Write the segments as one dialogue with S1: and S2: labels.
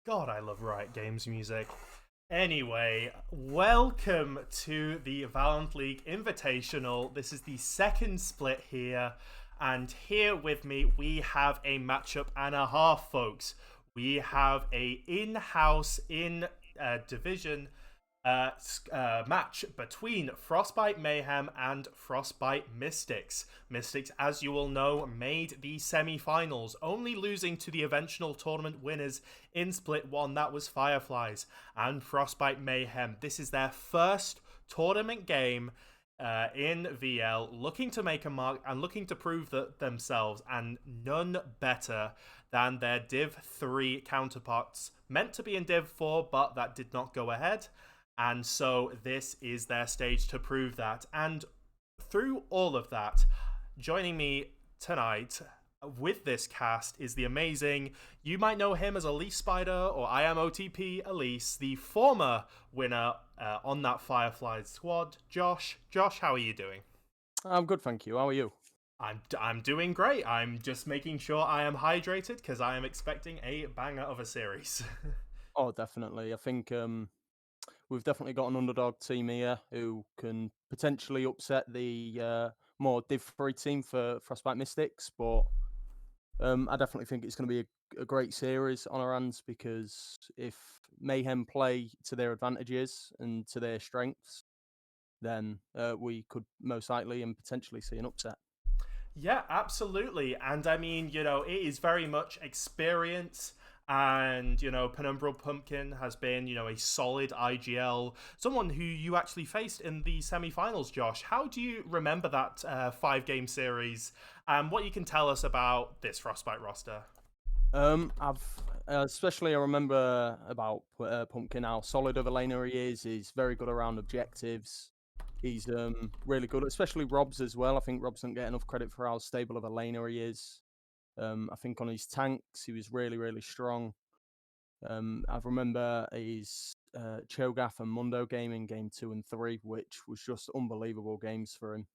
S1: God, I love Riot Games music. Anyway, welcome to the Valorant League Invitational. This is the second split here, and here with me we have a matchup and a half, folks. We have a in-house division match between Frostbite Mayhem and Frostbite Mystics. Mystics, as you all know, made the semi-finals, only losing to the eventual tournament winners in Split 1, that was Fireflies. And Frostbite Mayhem, this is their first tournament game in VL, looking to make a mark and looking to prove themselves, and none better than their Div 3 counterparts, meant to be in Div 4, but that did not go ahead. And so this is their stage to prove that. And through all of that, joining me tonight with this cast is the amazing, you might know him as Elise Spider or I Am OTP Elise, the former winner on that Fireflies squad, Josh. Josh, how are you doing?
S2: I'm good, thank you. How are you?
S1: I'm doing great. I'm just making sure I am hydrated because I am expecting a banger of a series.
S2: Oh, definitely. I think we've definitely got an underdog team here who can potentially upset the more Div 3 team for Frostbite Mystics, but I definitely think it's going to be a great series on our hands, because if Mayhem play to their advantages and to their strengths, then we could most likely and potentially see an upset.
S1: Yeah, absolutely. And I mean, it is very much experience. And, Penumbral Pumpkin has been, a solid IGL, someone who you actually faced in the semi-finals, Josh. How do you remember that 5-game series? And what you can tell us about this Frostbite roster?
S2: I remember about Pumpkin, how solid of a laner he is. He's very good around objectives. He's really good, especially Robs as well. I think Robs doesn't get enough credit for how stable of a laner he is. I think on his tanks, he was really, really strong. I remember his Cho'Gath and Mundo game in game 2 and 3, which was just unbelievable games for him.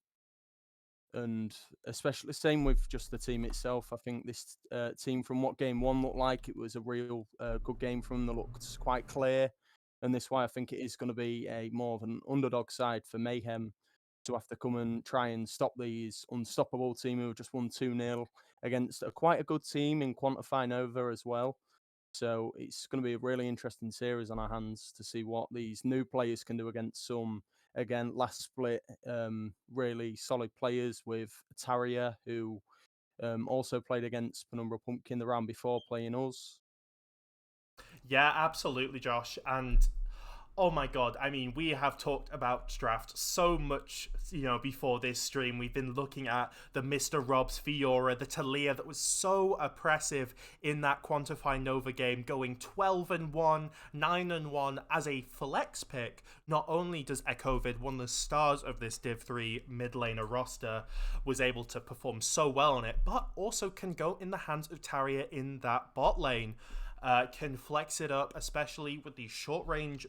S2: And especially same with just the team itself. I think this team, from what game 1 looked like, it was a real good game from them that looked quite clear. And this is why I think it is going to be a more of an underdog side for Mayhem to have to come and try and stop these unstoppable team who have just won 2-0 against quite a good team in Quantify Nova as well. So it's going to be a really interesting series on our hands to see what these new players can do against some, again, last split, really solid players with Taria, who also played against Penumbra Pumpkin the round before playing us.
S1: Yeah, absolutely, Josh. And oh my god, I mean, we have talked about draft so much, before this stream. We've been looking at the Mr. Robs Fiora, the Talia that was so oppressive in that Quantify Nova game, going 12-1, 9-1 as a flex pick. Not only does Echovid, one of the stars of this Div 3 mid laner roster, was able to perform so well on it, but also can go in the hands of Taria in that bot lane. Can flex it up, especially with the short-range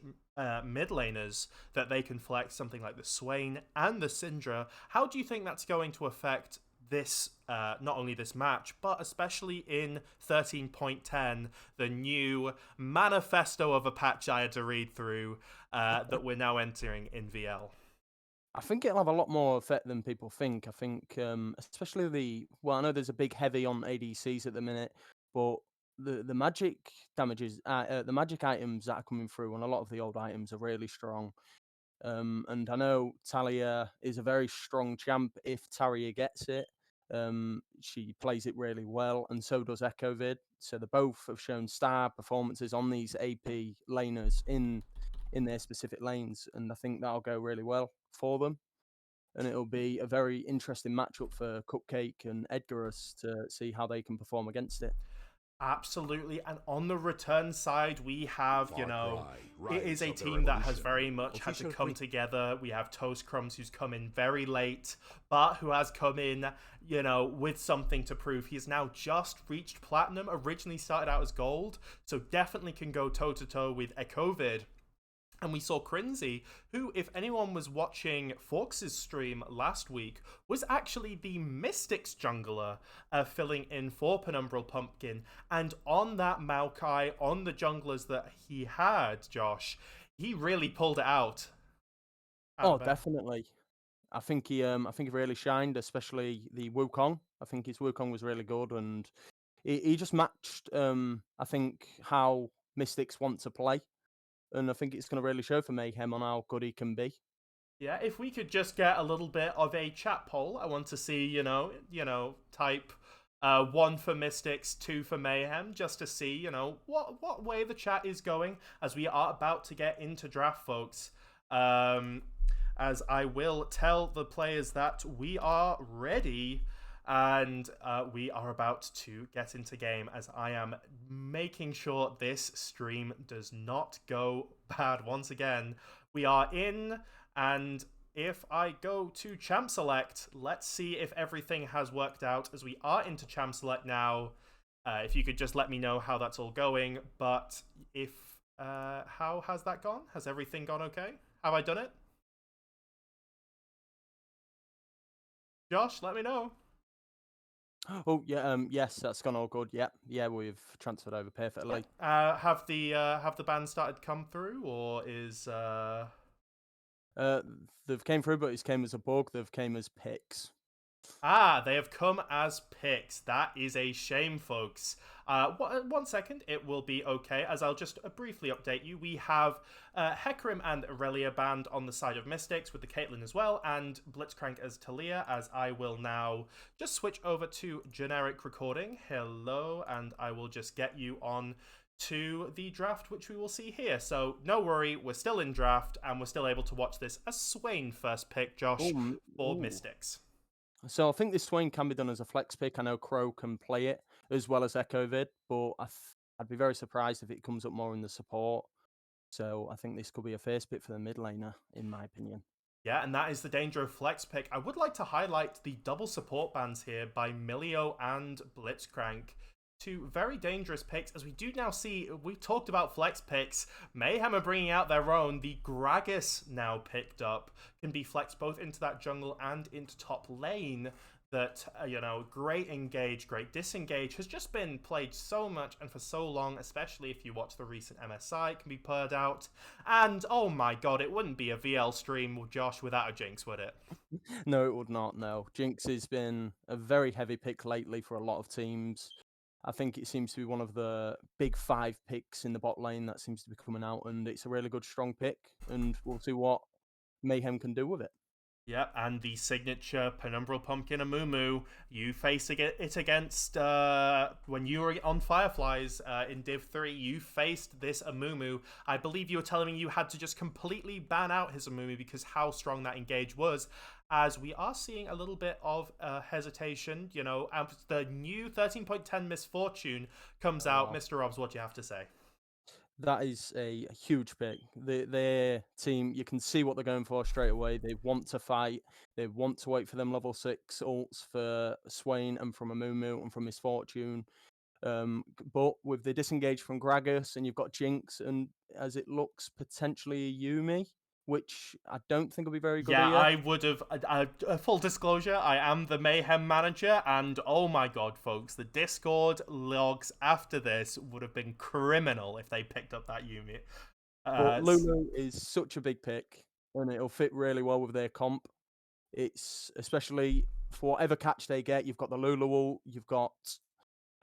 S1: mid laners that they can flex, something like the Swain and the Syndra. How do you think that's going to affect this, not only this match, but especially in 13.10, the new manifesto of a patch I had to read through that we're now entering in VL?
S2: I think it'll have a lot more effect than people think. I think, especially I know there's a big heavy on ADCs at the minute, but the magic damages, the magic items that are coming through, and a lot of the old items are really strong. And I know Talia is a very strong champ if Taria gets it. She plays it really well, and so does Echovid. So they both have shown star performances on these AP laners in their specific lanes, and I think that'll go really well for them. And it'll be a very interesting matchup for Cupcake and Edgarus to see how they can perform against it.
S1: Absolutely. And on the return side, we have, it is a team that has very much had to come together. We have Toast Crumbs, who's come in very late, but who has come in, with something to prove. He's now just reached Platinum, originally started out as Gold, so definitely can go toe-to-toe with Echovid. And we saw Crinzy, who, if anyone was watching Forks' stream last week, was actually the Mystics jungler, filling in for Penumbral Pumpkin. And on that Maokai, on the junglers that he had, Josh, he really pulled it out.
S2: Oh, definitely. I think he really shined, especially the Wukong. I think his Wukong was really good, and he just matched. I think how Mystics want to play, and I think it's going to really show for Mayhem on how good he can be.
S1: Yeah, if we could just get a little bit of a chat poll, I want to see, type 1 for Mystics, 2 for Mayhem, just to see, what way the chat is going as we are about to get into draft, folks. As I will tell the players that we are ready and we are about to get into game, as I am making sure this stream does not go bad once again. We are in, and if I go to Champ Select, let's see if everything has worked out as we are into Champ Select now. If you could just let me know how that's all going. But if how has that gone? Has everything gone okay? Have I done it? Josh, let me know.
S2: Oh yeah, yes, that's gone all good. Yeah, we've transferred over perfectly.
S1: Have the band started come through, or is
S2: They've came through, but it's came as a bug. They've came as picks.
S1: They have come as picks. That is a shame, folks. 1 second, it will be okay, as I'll just briefly update you. We have Hecarim and Aurelia banned on the side of Mystics, with the Caitlyn as well, and Blitzcrank as Talia, as I will now just switch over to generic recording. Hello, and I will just get you on to the draft, which we will see here. So no worry, we're still in draft, and we're still able to watch this as Swain first pick, Josh, for Mystics.
S2: So I think this Swain can be done as a flex pick. I know Crow can play it as well as Echo Vid, but I'd be very surprised if it comes up more in the support. So I think this could be a first pick for the mid laner, in my opinion.
S1: Yeah, and that is the danger of flex pick. I would like to highlight the double support bans here by Milio and Blitzcrank. Two very dangerous picks, as we do now see, we talked about flex picks. Mayhem are bringing out their own. The Gragas now picked up can be flexed both into that jungle and into top lane. That, great engage, great disengage has just been played so much and for so long, especially if you watch the recent MSI, it can be purred out. And, oh my god, it wouldn't be a VL stream, Josh, without a Jinx, would it?
S2: No, it would not, no. Jinx has been a very heavy pick lately for a lot of teams. I think it seems to be one of the big 5 picks in the bot lane that seems to be coming out, and it's a really good, strong pick, and we'll see what Mayhem can do with it.
S1: Yep, and the signature Penumbral Pumpkin Amumu, you faced it against, when you were on Fireflies in Div 3, you faced this Amumu. I believe you were telling me you had to just completely ban out his Amumu because how strong that engage was. As we are seeing a little bit of hesitation, as the new 13.10 Misfortune comes out. Mr. Robs, what do you have to say?
S2: That is a huge pick. Their team, you can see what they're going for straight away. They want to fight. They want to wait for them level 6 ults for Swain and from Amumu and from Misfortune. But with the disengage from Gragas, and you've got Jinx, and as it looks, potentially a Yuumi, which I don't think will be very good.
S1: Yeah, I would have. Full disclosure, I am the Mayhem manager, and oh my god, folks, the Discord logs after this would have been criminal if they picked up that Yuumi.
S2: But Lulu is such a big pick, and it'll fit really well with their comp. It's especially for whatever catch they get. You've got the Lulu ult, you've got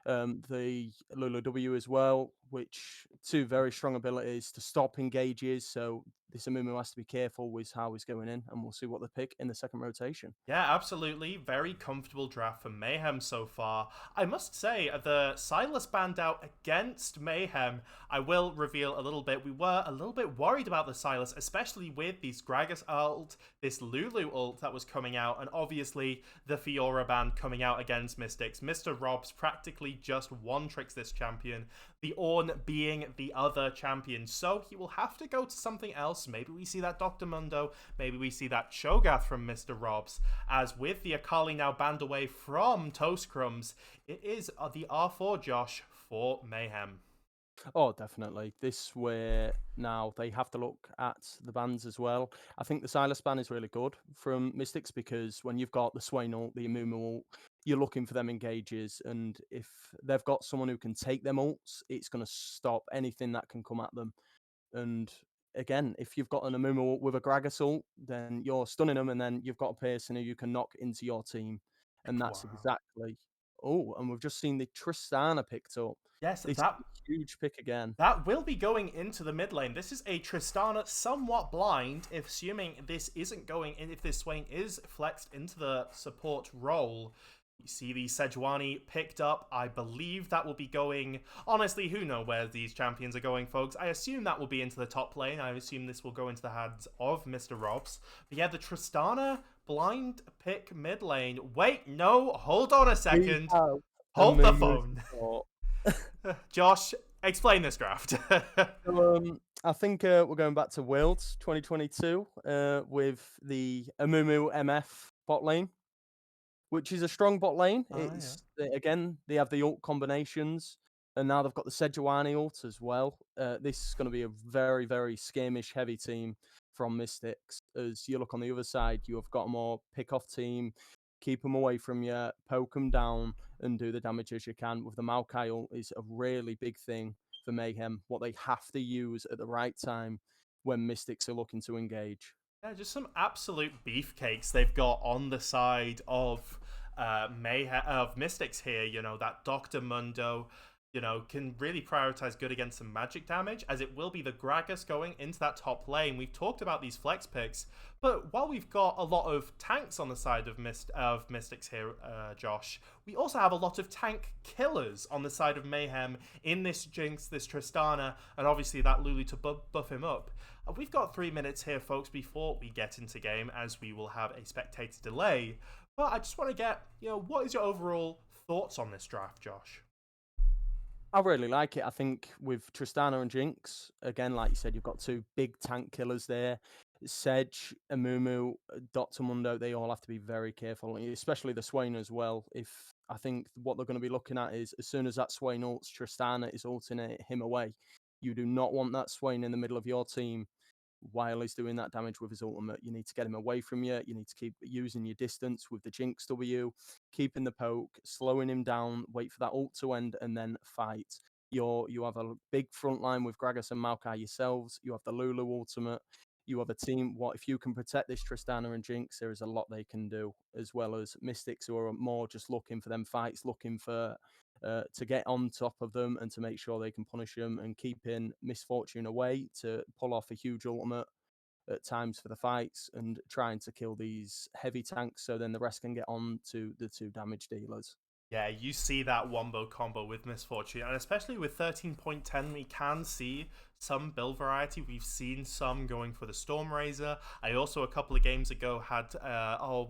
S2: the Lulu W as well, which 2 very strong abilities to stop engages. So this Amumu has to be careful with how he's going in, and we'll see what they pick in the second rotation.
S1: Yeah, absolutely. Very comfortable draft for Mayhem so far. I must say, the Silas banned out against Mayhem, I will reveal a little bit. We were a little bit worried about the Silas, especially with these Gragas ult, this Lulu ult that was coming out, and obviously the Fiora ban coming out against Mystics. Mr. Robs practically just one-tricks this champion, the Ornn being the other champion. So he will have to go to something else. Maybe we see that Dr. Mundo. Maybe we see that Cho'Gath from Mr. Robs. As with the Akali now banned away from Toast Crumbs, it is the R4, Josh, for Mayhem.
S2: Oh, definitely. This where now they have to look at the bans as well. I think the Silas ban is really good from Mystics because when you've got the Swain ult, the Amumu ult, you're looking for them engages, and if they've got someone who can take them ults, it's going to stop anything that can come at them. And again, if you've got an Amumu ult with a Gragas ult, then you're stunning them, and then you've got a person who you can knock into your team, and that's
S1: Wow.
S2: exactly. Oh, and we've just seen the Tristana picked up.
S1: Yes,
S2: This is
S1: that
S2: a huge pick again.
S1: that will be going into the mid lane. This is a Tristana somewhat blind, if assuming this isn't going in, if this Swain is flexed into the support role. You see the Sejuani picked up. I believe that will be going. Honestly, who knows where these champions are going, folks? I assume that will be into the top lane. I assume this will go into the hands of Mr. Robs. But yeah, the Tristana blind pick mid lane. Wait, no, hold on a
S2: We
S1: second.
S2: have a
S1: Hold the
S2: Mumu
S1: phone.
S2: support.
S1: Josh, explain this draft.
S2: I think we're going back to Worlds 2022 with the Amumu MF bot lane, which is a strong bot lane.
S1: Oh, yeah.
S2: Again, they have the ult combinations, and now they've got the Sejuani ult as well. This is going to be a very, very skirmish heavy team from Mystics. As you look on the other side, you have got a more pick off team, keep them away from you, poke them down, and do the damage as you can. With the Maokai ult is a really big thing for Mayhem, what they have to use at the right time when Mystics are looking to engage.
S1: Yeah, just some absolute beefcakes they've got on the side of Mayhem of Mystics here. You know that Doctor Mundo, can really prioritize good against some magic damage, as it will be the Gragas going into that top lane. We've talked about these flex picks, but while we've got a lot of tanks on the side of Mystics here, Josh, we also have a lot of tank killers on the side of Mayhem in this Jinx, this Tristana, and obviously that Lulu to buff him up. We've got 3 minutes here, folks, before we get into game, as we will have a spectator delay. But I just want to get, what is your overall thoughts on this draft, Josh?
S2: I really like it. I think with Tristana and Jinx, again, like you said, you've got two big tank killers there. Sedge, Amumu, Dr. Mundo, they all have to be very careful, especially the Swain as well. If I think what they're going to be looking at is as soon as that Swain ults, Tristana is ulting him away. You do not want that Swain in the middle of your team while he's doing that damage with his ultimate. You need to get him away from you. You need to keep using your distance with the Jinx W, keeping the poke, slowing him down, wait for that ult to end, and then fight. You have a big front line with Gragas and Maokai yourselves. You have the Lulu ultimate. You have a team. What if you can protect this Tristana and Jinx? There is a lot they can do, as well as Mystics who are more just looking for them fights, looking for to get on top of them and to make sure they can punish them and keeping Misfortune away to pull off a huge ultimate at times for the fights and trying to kill these heavy tanks so then the rest can get on to the two damage dealers.
S1: Yeah, you see that wombo combo with Misfortune, and especially with 13.10, we can see some build variety. We've seen some going for the Stormrazor. I also, a couple of games ago, had,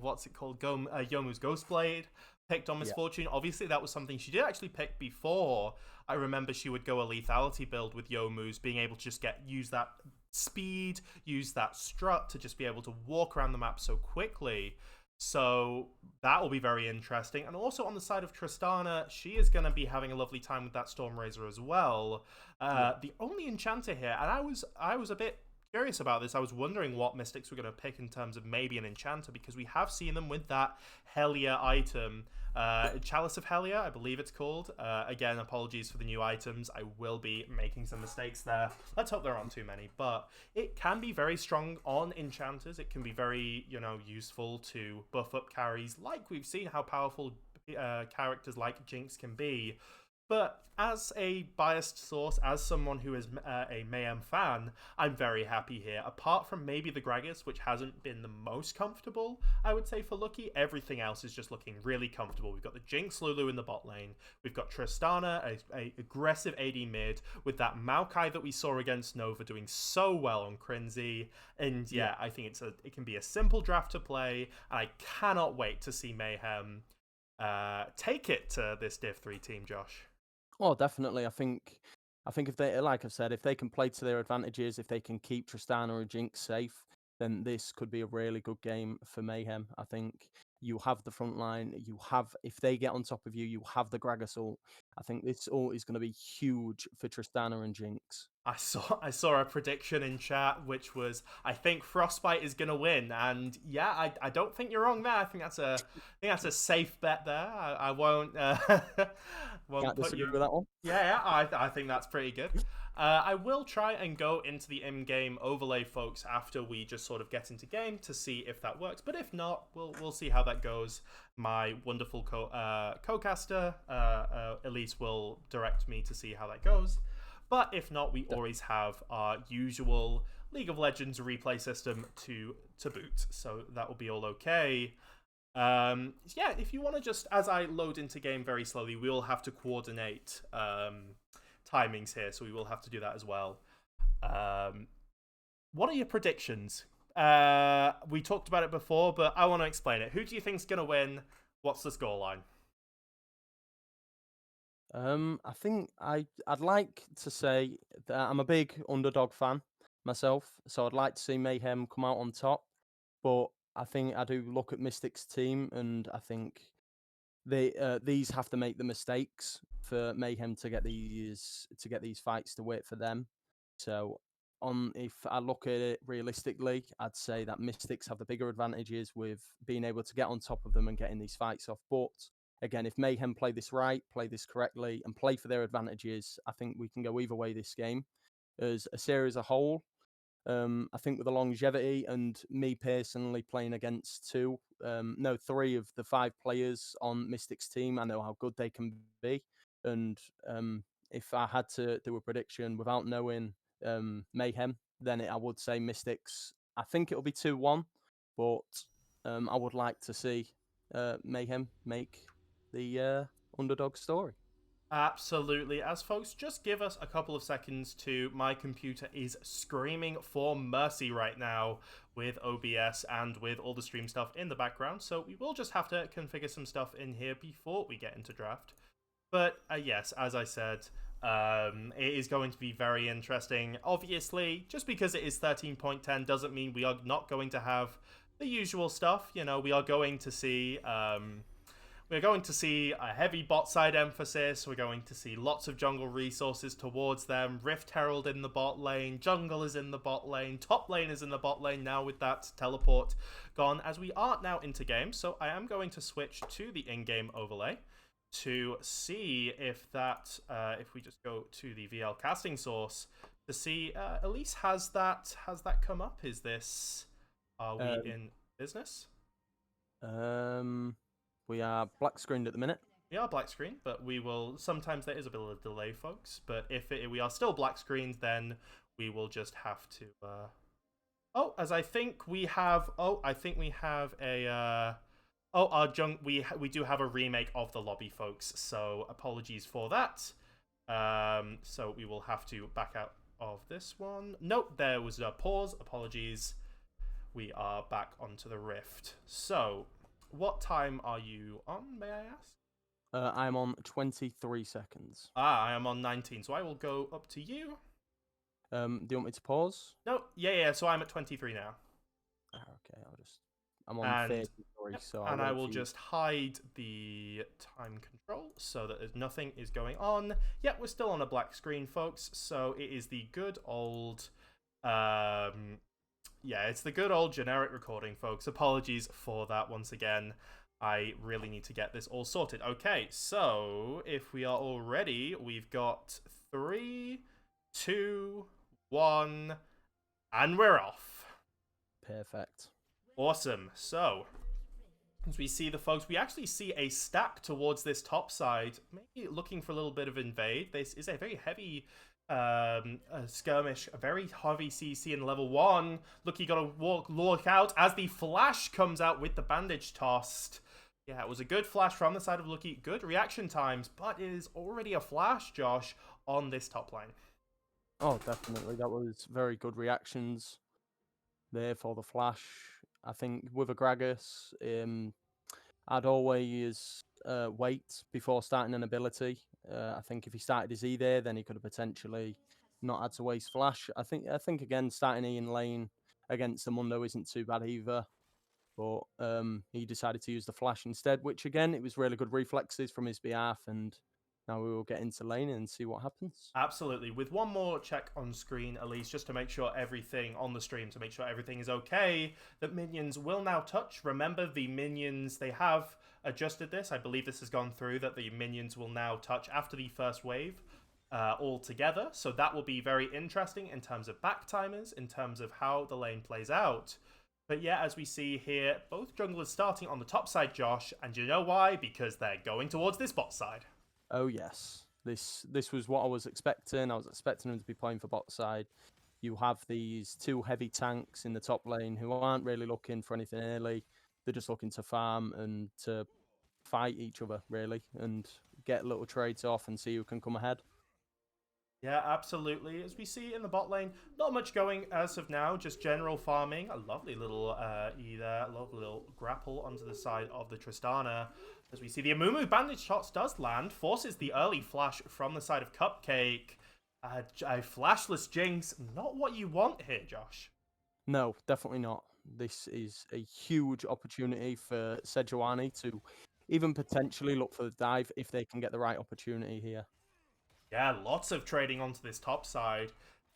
S1: what's it called? Yomu's Ghostblade picked on Misfortune. Yeah. Obviously, that was something she did actually pick before. I remember she would go a lethality build with Yomu's, being able to just use that speed, use that strut to just be able to walk around the map so quickly. So that will be very interesting. And also on the side of Tristana, she is going to be having a lovely time with that Stormrazor as well. The only enchanter here, and I was a bit curious about this. I was wondering what Mystics were going to pick in terms of maybe an enchanter, because we have seen them with that Helia item. Chalice of Helia, I believe it's called. Again, apologies for the new items. I will be making some mistakes there. Let's hope there aren't too many. But it can be very strong on enchanters. It can be very, useful to buff up carries, like we've seen how powerful characters like Jinx can be. But as a biased source, as someone who is a Mayhem fan, I'm very happy here. Apart from maybe the Gragas, which hasn't been the most comfortable, I would say, for Lucky, everything else is just looking really comfortable. We've got the Jinx Lulu in the bot lane. We've got Tristana, a aggressive AD mid, with that Maokai that we saw against Nova doing so well on Crinzy. And yeah, I think it can be a simple draft to play, and I cannot wait to see Mayhem take it to this Div 3 team, Josh.
S2: Oh, definitely. I think if they, like I've said, if they can play to their advantages, if they can keep Tristana or Jinx safe, then this could be a really good game for Mayhem. I think You have the front line. You have, if they get on top of you, you have the Gragas ult. I think this ult is going to be huge for Tristana and Jinx.
S1: I saw a prediction in chat which was I think Frostbite is gonna win, and yeah, I don't think you're wrong there. I think that's a safe bet there. I won't won't
S2: Can't
S1: put
S2: disagree
S1: you.
S2: with that one.
S1: Yeah, I think that's pretty good. I will try and go into the in-game overlay, folks, after we just sort of get into game to see if that works. But if not, we'll see how that goes. My wonderful co-caster Elise will direct me to see how that goes. But if not, we always have our usual League of Legends replay system to boot, so that will be all okay. Yeah, if you want to just, as I load into game very slowly, we will have to coordinate timings here, so we will have to do that as well. What are your predictions? We talked about it before, but I want to explain it. Who do you think's going to win? What's the scoreline?
S2: I think I'd like to say that I'm a big underdog fan myself, so I'd like to see Mayhem come out on top. But I think I do look at Mystic's team, and I think these have to make the mistakes for Mayhem to get these fights to work for them. So if I look at it realistically, I'd say that Mystics have the bigger advantages with being able to get on top of them and getting these fights off. But again, if Mayhem play this right, play this correctly, and play for their advantages, I think we can go either way this game. As a series as a whole, I think with the longevity and me personally playing against three of the 5 players on Mystic's team, I know how good they can be. And if I had to do a prediction without knowing Mayhem, then I would say Mystics. I think it'll be 2-1, but I would like to see Mayhem make the underdog story.
S1: Absolutely. As folks, just give us a couple of seconds to. My computer is screaming for mercy right now with OBS and with all the stream stuff in the background, so we will just have to configure some stuff in here before we get into draft. But yes, as I said, it is going to be very interesting. Obviously, just because it is 13.10 doesn't mean we are not going to have the usual stuff. You know, we are going to see. We're going to see a heavy bot side emphasis. We're going to see lots of jungle resources towards them. Rift Herald in the bot lane. Jungle is in the bot lane. Top lane is in the bot lane now with that teleport gone. As we are now into game, so I am going to switch to the in-game overlay to see if that, if we just go to the VL casting source to see, Elise, has that come up? Is this, are we in business?
S2: We are black screened at the minute.
S1: We are black screened, but we will. Sometimes there is a bit of a delay, folks. But if we are still black screened, then we will just have to. Oh, as I think we have. Oh, I think we have a. Oh, our junk. We do have a remake of the lobby, folks. So apologies for that. So we will have to back out of this one. Nope, there was a pause. Apologies. We are back onto the Rift. So. What time are you on, may I ask?
S2: I'm on 23 seconds.
S1: I am on 19, so I will go up to you.
S2: Do you want me to pause?
S1: No, yeah, so I'm at 23 now.
S2: Okay, I'm on 33, so
S1: and I will just hide the time control so that nothing is going on. Yep, we're still on a black screen, folks, so it is the good old... Yeah, it's the good old generic recording, folks. Apologies for that once again. I really need to get this all sorted. Okay, so if we are all ready, we've got 3, 2, 1, and we're off.
S2: Perfect.
S1: Awesome. So, as we see the folks, we actually see a stack towards this top side, maybe looking for a little bit of invade. This is a very heavy... a skirmish, a very heavy CC in level 1. Look, you gotta look out as the flash comes out with the bandage tossed. Yeah, it was a good flash from the side of Lucky. Good reaction times, but it is already a flash, Josh, on this top line.
S2: Oh, definitely. That was very good reactions there for the flash. I think with a Gragas, I'd always wait before starting an ability. I think if he started his E there, then he could have potentially not had to waste flash. I think again starting E in lane against the Mundo isn't too bad either. but he decided to use the flash instead, which again, it was really good reflexes from his behalf, and now we will get into lane and see what happens.
S1: Absolutely. With one more check on screen, at least, just to make sure everything on the stream, to make sure everything is okay, that minions will now touch. Remember, the minions, they have adjusted this. I believe this has gone through, that the minions will now touch after the first wave all together. So that will be very interesting in terms of back timers, in terms of how the lane plays out. But yeah, as we see here, both junglers starting on the top side, Josh. And you know why? Because they're going towards this bot side.
S2: Oh yes, this was what I was expecting. I was expecting him to be playing for bot side. You have these two heavy tanks in the top lane who aren't really looking for anything early. They're just looking to farm and to fight each other, really, and get little trades off and see who can come ahead.
S1: Yeah, absolutely. As we see in the bot lane, not much going as of now, just general farming. A lovely little E there, a lovely little grapple onto the side of the Tristana. As we see the Amumu bandage shots does land, forces the early flash from the side of Cupcake. A flashless Jinx, not what you want here, Josh.
S2: No, definitely not. This is a huge opportunity for Sejuani to even potentially look for the dive if they can get the right opportunity here.
S1: Yeah, lots of trading onto this top side.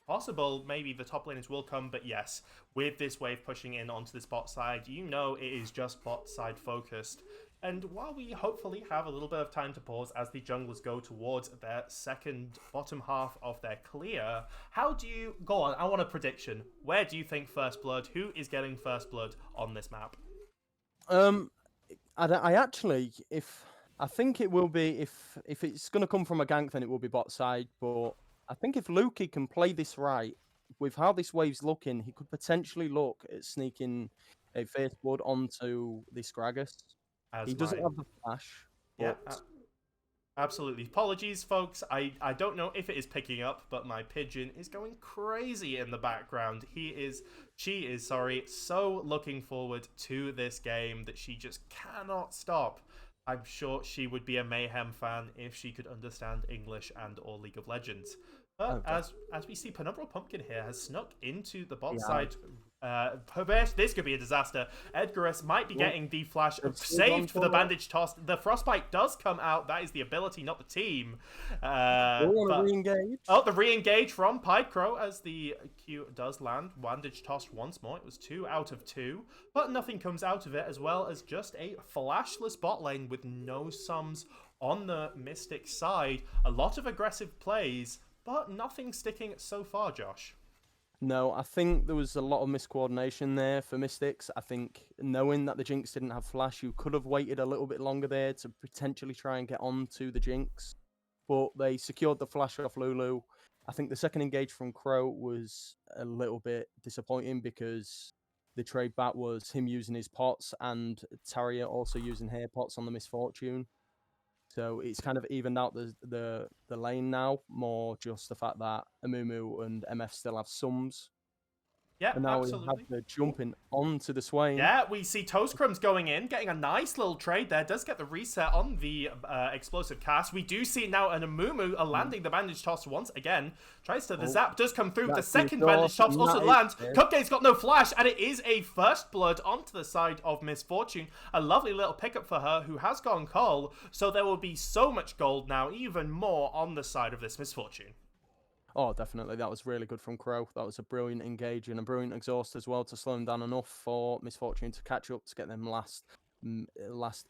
S1: Possible, maybe the top laners will come, but yes, with this wave pushing in onto this bot side, you know it is just bot side focused. And while we hopefully have a little bit of time to pause as the junglers go towards their second bottom half of their clear, how do you... Go on, I want a prediction. Where do you think First Blood? Who is getting First Blood on this map?
S2: I actually, I think it will be, if it's going to come from a gank, then it will be bot side. But I think if Lukey can play this right, with how this wave's looking, he could potentially look at sneaking a First Blood onto this Gragas. He doesn't have the flash.
S1: Yeah, absolutely. Apologies, folks. I don't know if it is picking up, but my pigeon is going crazy in the background. She is, so looking forward to this game that she just cannot stop. I'm sure she would be a Mayhem fan if she could understand English and or League of Legends. But as we see, Penumbral Pumpkin here has snuck into the bot side. This could be a disaster. Edgarus might be getting the flash saved for the bandage toss. The Frostbite does come out. That is the ability, not the team.
S2: Re-engage.
S1: Oh, the re-engage from Pipecrow as the Q does land. Bandage tossed once more. It was 2 out of 2. But nothing comes out of it, as well as just a flashless bot lane with no sums on the Mystic side. A lot of aggressive plays, but nothing sticking so far, Josh.
S2: No, I think there was a lot of miscoordination there for Mystics. I think knowing that the Jinx didn't have flash, you could have waited a little bit longer there to potentially try and get on to the Jinx. But they secured the flash off Lulu. I think the second engage from Crow was a little bit disappointing because the trade back was him using his pots and Taria also using her pots on the Misfortune. So it's kind of evened out the lane now, more just the fact that Amumu and MF still have sums.
S1: Yeah,
S2: and now
S1: absolutely.
S2: we have the jumping onto the Swain.
S1: Yeah, we see Toast Crumbs going in, getting a nice little trade there. Does get the reset on the explosive cast. We do see now an Amumu landing the bandage toss once again. Tries to, the zap does come through. The second bandage toss also lands. Cupcake's got no flash, and it is a First Blood onto the side of Misfortune. A lovely little pickup for her, who has gone Cole. So there will be so much gold now, even more on the side of this Misfortune.
S2: Oh, definitely. That was really good from Crow. That was a brilliant engage and a brilliant exhaust as well to slow him down enough for Misfortune to catch up to get them last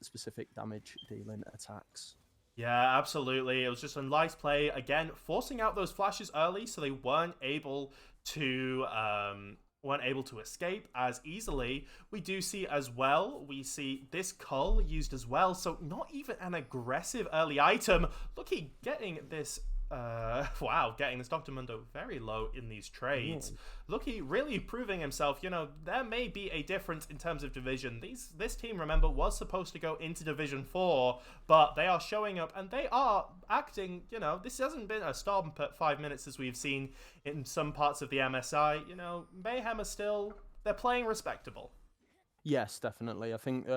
S2: specific damage dealing attacks.
S1: Yeah, absolutely. It was just a nice play. Again, forcing out those flashes early so they weren't able to escape as easily. We do see as well, we see this cull used as well. So not even an aggressive early item. Looky getting this getting this Dr. Mundo very low in these trades. Looky really proving himself. You know, there may be a difference in terms of division. This team, remember, was supposed to go into Division 4, but they are showing up and they are acting, you know, this hasn't been a storm 5 minutes as we've seen in some parts of the MSI. You know, Mayhem are still, they're playing respectable.
S2: Yes, definitely. I think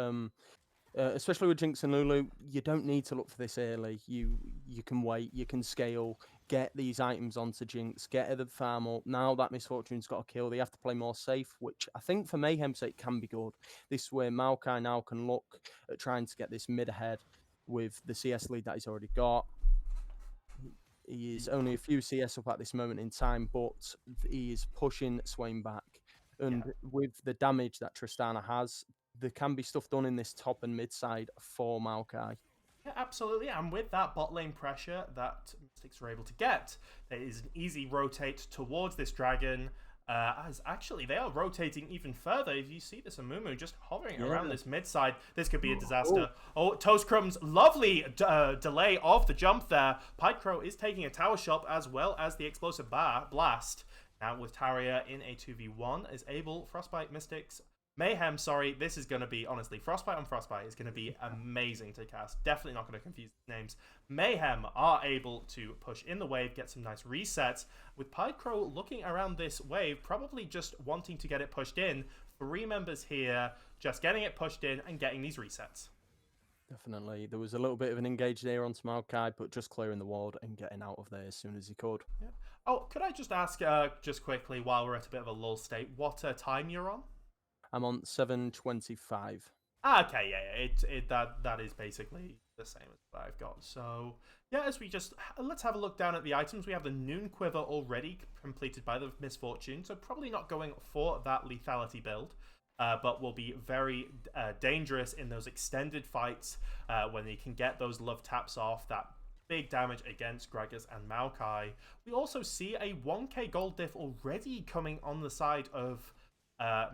S2: especially with Jinx and Lulu, you don't need to look for this early. You can wait, you can scale, get these items onto Jinx, get the farm up. Now that Misfortune's got a kill, they have to play more safe, which I think for Mayhem's sake can be good. This is where Maokai now can look at trying to get this mid ahead with the CS lead that he's already got. He is only a few CS up at this moment in time, but he is pushing Swain back. And with the damage that Tristana has, there can be stuff done in this top and mid side for Maokai.
S1: Yeah, absolutely. And with that bot lane pressure that Mystics are able to get, there is an easy rotate towards this dragon. As actually, they are rotating even further. If you see this Amumu just hovering around this mid side, this could be a disaster. Oh, Toast Crumb's lovely delay of the jump there. Pycro is taking a tower shot as well as the explosive blast. Now with Taria in a 2v1 is able, Frostbite, Mystics, Mayhem, sorry, this is going to be, honestly, Frostbite on Frostbite is going to be amazing to cast. Definitely not going to confuse names. Mayhem are able to push in the wave, get some nice resets. With Pycro looking around this wave, probably just wanting to get it pushed in. 3 members here, just getting it pushed in and getting these resets.
S2: Definitely. There was a little bit of an engage there on Maokai, but just clearing the ward and getting out of there as soon as he could.
S1: Yeah. Oh, could I just ask, just quickly, while we're at a bit of a lull state, what time you're on?
S2: I'm on 7:25.
S1: Okay, yeah. That is basically the same as what I've got. So, yeah, as we just... Let's have a look down at the items. We have the Noon Quiver already completed by the Misfortune, so probably not going for that lethality build. But will be very dangerous in those extended fights when they can get those love taps off, that big damage against Gragas and Maokai. We also see a 1k gold diff already coming on the side of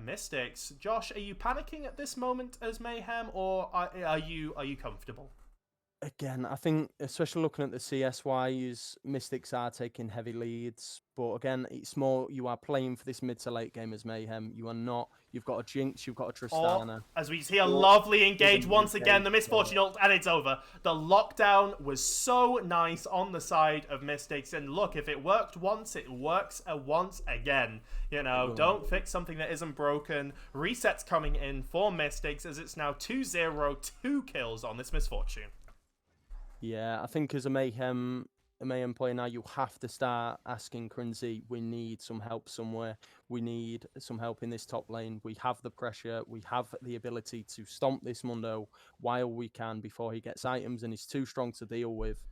S1: Mystics. Josh, are you panicking at this moment as Mayhem, or are you comfortable?
S2: Again, I think, especially looking at the CS-wise, Mystics are taking heavy leads. But again, it's more, you are playing for this mid to late game as Mayhem. You are not. You've got a Jinx, you've got a Tristana.
S1: As we see a lovely engage once again, the Misfortune ult, and it's over. The lockdown was so nice on the side of Mystics. And look, if it worked once, it works once again. You know, don't fix something that isn't broken. Resets coming in for Mystics as it's now 2-0, 2 kills on this Misfortune.
S2: Yeah, I think as a Mayhem player now, you have to start asking Crinzy, we need some help somewhere. We need some help in this top lane. We have the pressure. We have the ability to stomp this Mundo while we can before he gets items and he's too strong to deal with.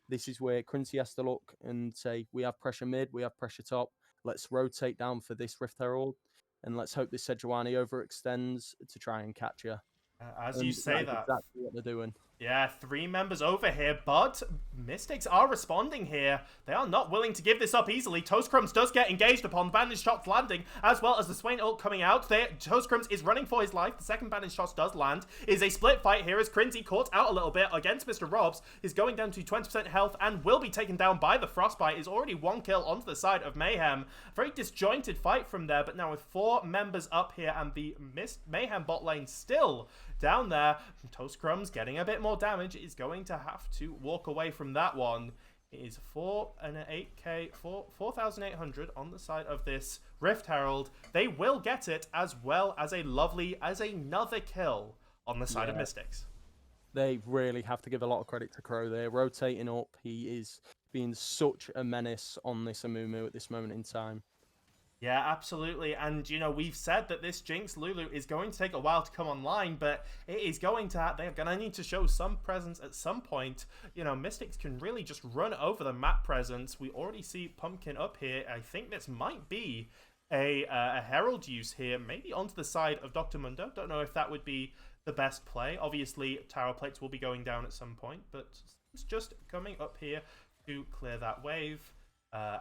S2: This is where Crinzy has to look and say, we have pressure mid, we have pressure top. Let's rotate down for this Rift Herald and let's hope this Sejuani overextends to try and catch you.
S1: As you say that.
S2: Exactly what they're doing.
S1: Yeah, 3 members over here, but Mystics are responding here. They are not willing to give this up easily. Toast Crumbs does get engaged upon. Bandage shots landing, as well as the Swain ult coming out. There, Toast Crumbs is running for his life. The second bandage shot does land. It is a split fight here as Crinzy, caught out a little bit against Mr. Robs, is going down to 20% health and will be taken down by the Frostbite. Is already 1 kill onto the side of Mayhem. Very disjointed fight from there, but now with 4 members up here and the Mayhem bot lane still down there, Toast Crumbs getting a bit more damage, is going to have to walk away from that one. It is 4,800 on the side of this Rift Herald. They will get it, as well as another kill on the side of Mystics.
S2: They really have to give a lot of credit to Crow there. Rotating up, he is being such a menace on this Amumu at this moment in time.
S1: Yeah, absolutely. And, you know, we've said that this Jinx Lulu is going to take a while to come online, but it is going to, they're going to need to show some presence at some point. You know, Mystics can really just run over the map presence. We already see Pumpkin up here. I think this might be a Herald use here, maybe onto the side of Dr. Mundo. Don't know if that would be the best play. Obviously, Tower Plates will be going down at some point, but it's just coming up here to clear that wave.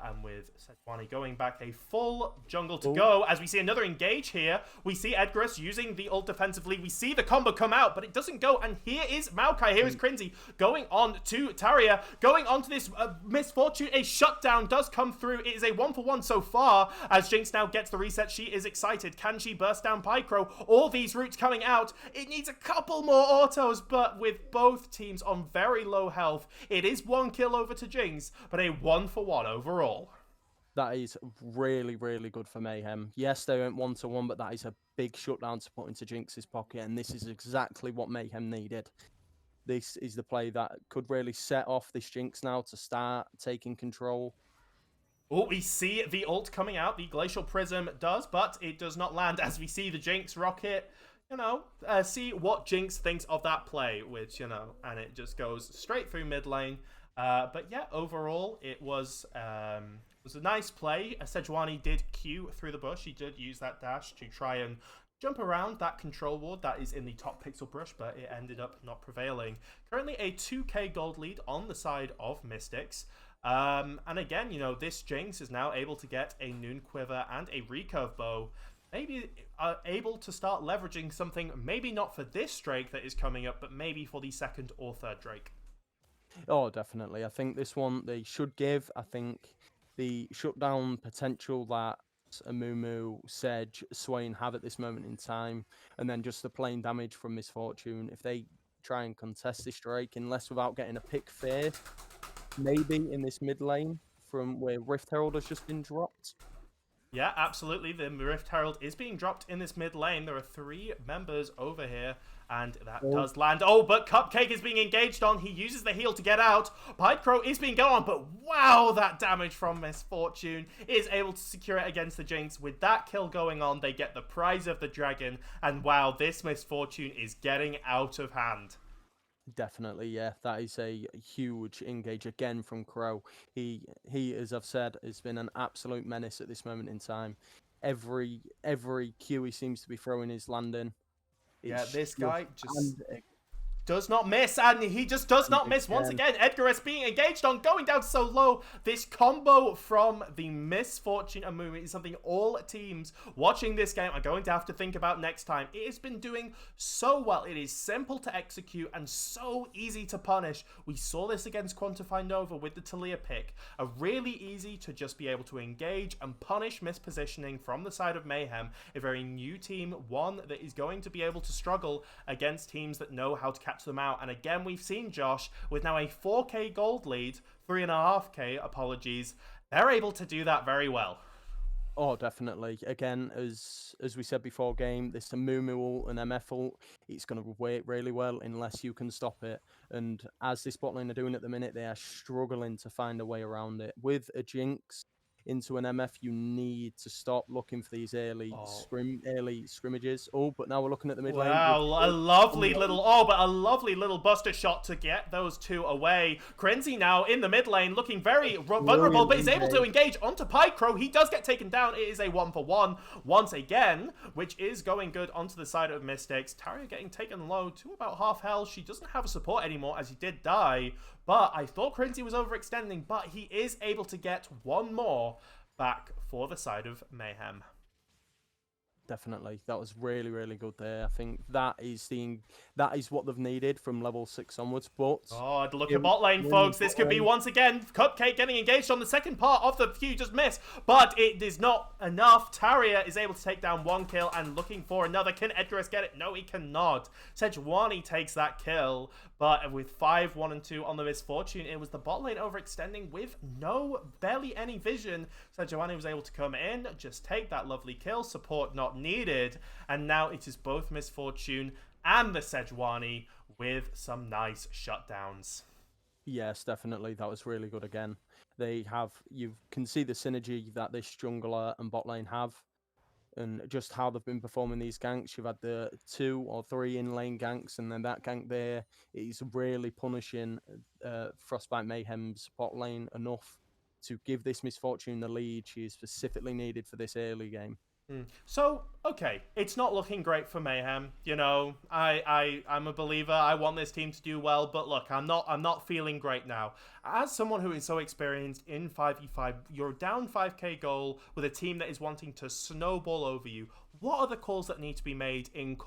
S1: And with Sejuani going back, a full jungle to go. As we see another engage here, we see Edgarus using the ult defensively. We see the combo come out, but it doesn't go. And here is Maokai, here is Crinzy going on to Taria, going on to this Misfortune. A shutdown does come through. It is a 1-for-1 so far. As Jinx now gets the reset, she is excited. Can she burst down Pycro? All these roots coming out. It needs a couple more autos, but with both teams on very low health, it is 1 kill over to Jinx, but a 1-for-1 overall.
S2: That is really, really good for Mayhem. Yes, they went 1-1, but that is a big shutdown to put into Jinx's pocket, and this is exactly what Mayhem needed. This is the play that could really set off this Jinx now to start taking control.
S1: Oh, we see the ult coming out. The Glacial Prism does, but it does not land as we see the Jinx rocket. See what Jinx thinks of that play, which, and it just goes straight through mid lane. But yeah, overall, it was a nice play. Sejuani did Q through the bush. He did use that dash to try and jump around that control ward that is in the top pixel brush, but it ended up not prevailing. Currently a 2k gold lead on the side of Mystics. And again, this Jinx is now able to get a Noon Quiver and a recurve bow. Maybe able to start leveraging something, maybe not for this Drake that is coming up, but maybe for the second or third Drake.
S2: Oh, definitely. I think this one they should give. I think the shutdown potential that Amumu, Sedge, Swain have at this moment in time, and then just the plain damage from Misfortune. If they try and contest this Drake, unless without getting a pick fair, maybe in this mid lane from where Rift Herald has just been dropped.
S1: Yeah, absolutely. The Rift Herald is being dropped in this mid lane. There are 3 members over here, and that does land. Oh, but Cupcake is being engaged on. He uses the heal to get out. Pidecrow is being gone on, but wow, that damage from Misfortune is able to secure it against the Jinx. With that kill going on, they get the prize of the dragon, and wow, this Misfortune is getting out of hand.
S2: Definitely, yeah. That is a huge engage again from Crow. He, as I've said, has been an absolute menace at this moment in time. Every Q he seems to be throwing is landing.
S1: Yeah, this guy just
S2: and
S1: does not miss, and he just does not miss once again. Edgar is being engaged on, going down so low. This combo from the Misfortune Amumu is something all teams watching this game are going to have to think about next time. It has been doing so well. It is simple to execute and so easy to punish. We saw this against Quantify Nova with the Talia pick. A really easy to just be able to engage and punish mispositioning from the side of Mayhem. A very new team, one that is going to be able to struggle against teams that know how to catch them out. And again, we've seen Josh with now a 4k gold lead, 3.5k, apologies. They're able to do that very well.
S2: Oh, definitely. Again, as we said before game, this Amumu ult and MF ult, it's going to work really well unless you can stop it. And as this bot lane are doing at the minute, they are struggling to find a way around it. With a Jinx into an MF, you need to stop looking for these early scrimmages. Oh, but now we're looking at the mid lane.
S1: Wow, a lovely little buster shot to get those 2 away. Krenzy now in the mid lane, looking very vulnerable, but is able to engage onto Pidecrow. He does get taken down. It is a 1-for-1 once again, which is going good onto the side of Mystics. Taria getting taken low to about half health. She doesn't have a support anymore as he did die, but I thought Krenzy was overextending, but he is able to get one more back for the side of Mayhem.
S2: Definitely, that was really, really good there. I think that is what they've needed from level 6 onwards. But
S1: oh, look at bot lane, folks. This could be once again Cupcake getting engaged on the second part of the few just missed, but it is not enough. Taria is able to take down 1 kill and looking for another. Can Edgarus get it? No, he cannot. Sejuani takes that kill, but with 5, 1, and 2 on the Misfortune, it was the bot lane overextending with barely any vision. Sejuani was able to come in, just take that lovely kill, support not needed, and now it is both Misfortune and the Sejuani with some nice shutdowns.
S2: Yes, definitely, that was really good again. You can see the synergy that this jungler and bot lane have, and just how they've been performing these ganks. You've had the 2 or 3 in-lane ganks, and then that gank there is really punishing Frostbite Mayhem's bot lane enough to give this Misfortune the lead she is specifically needed for this early game.
S1: So, okay, it's not looking great for Mayhem. I'm a believer. I want this team to do well, but look, I'm not feeling great now. As someone who is so experienced in 5v5, you're down 5k goal with a team that is wanting to snowball over you. What are the calls that need to be made in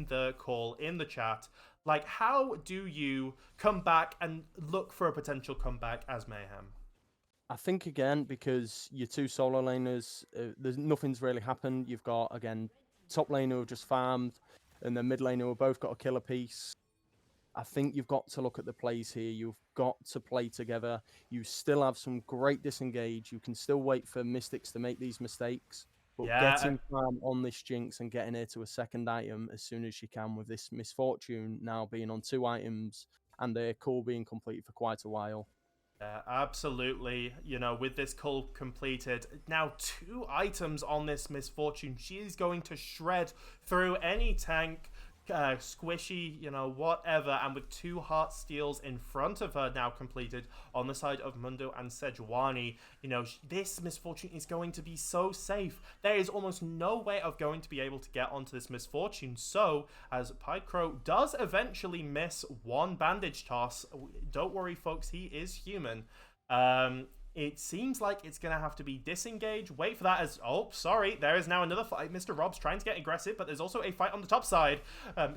S1: the call, in the chat? Like, how do you come back and look for a potential comeback as Mayhem?
S2: I think, again, because your 2 solo laners, nothing's really happened. You've got, again, top laner who have just farmed, and the mid laner who have both got a killer piece. I think you've got to look at the plays here. You've got to play together. You still have some great disengage. You can still wait for Mystics to make these mistakes, but
S1: Yeah,
S2: getting calm on this Jinx and getting her to a second item as soon as you can, with this Misfortune now being on 2 items and their call being completed for quite a while.
S1: yeah, absolutely. With this cull completed, now 2 items on this Misfortune. She is going to shred through any tank, squishy, whatever. And with 2 heart steals in front of her now completed on the side of Mundo and Sejuani, this Misfortune is going to be so safe. There is almost no way of going to be able to get onto this Misfortune. So, as Pydecrow does eventually miss 1 bandage toss, don't worry, folks, he is human. It seems like it's going to have to be disengage. Wait for that as... Oh, sorry. There is now another fight. Mr. Rob's trying to get aggressive, but there's also a fight on the top side.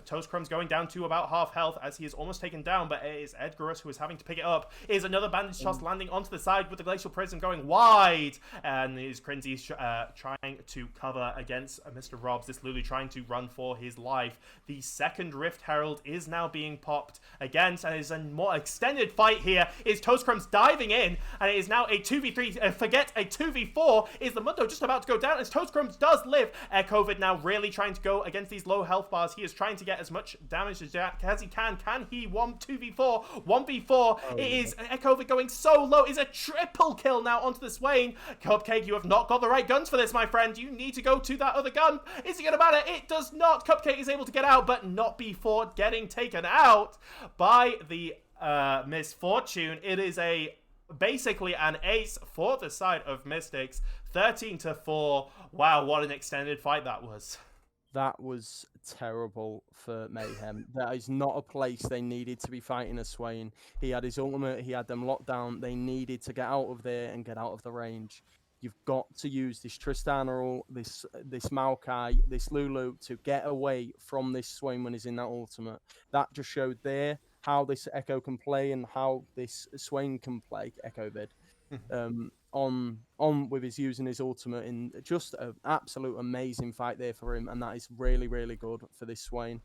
S1: Toast Crumb's going down to about half health as he is almost taken down, but it is Edgarus who is having to pick it up. Is another bandage toss landing onto the side with the Glacial Prism going wide. And is Crinzy trying to cover against Mr. Rob's. This Lulu trying to run for his life. The second Rift Herald is now being popped again, and it is a more extended fight here. Is Toast Crumb's diving in, and it is now a 2v3, forget a 2v4. Is the Mundo just about to go down as Toast Crumbs does live? Echovid now really trying to go against these low health bars. He is trying to get as much damage as he can. Can he 2v4? 1v4. Oh, it is Echovid going so low. Is a triple kill now onto the Swain. Cupcake, you have not got the right guns for this, my friend. You need to go to that other gun. Is he going to matter? It does not. Cupcake is able to get out, but not before getting taken out by the Misfortune. It is basically an ace for the side of Mystics. 13-4. Wow, what an extended fight that was.
S2: That was terrible for Mayhem. That is not a place they needed to be fighting a Swain. He had his ultimate, he had them locked down. They needed to get out of there and get out of the range. You've got to use this Tristana, this Maokai, this Lulu to get away from this Swain when he's in that ultimate. That just showed there how this Echo can play and how this Swain can play, Echovid, on with his using his ultimate in just an absolute amazing fight there for him, and that is really, really good for this Swain.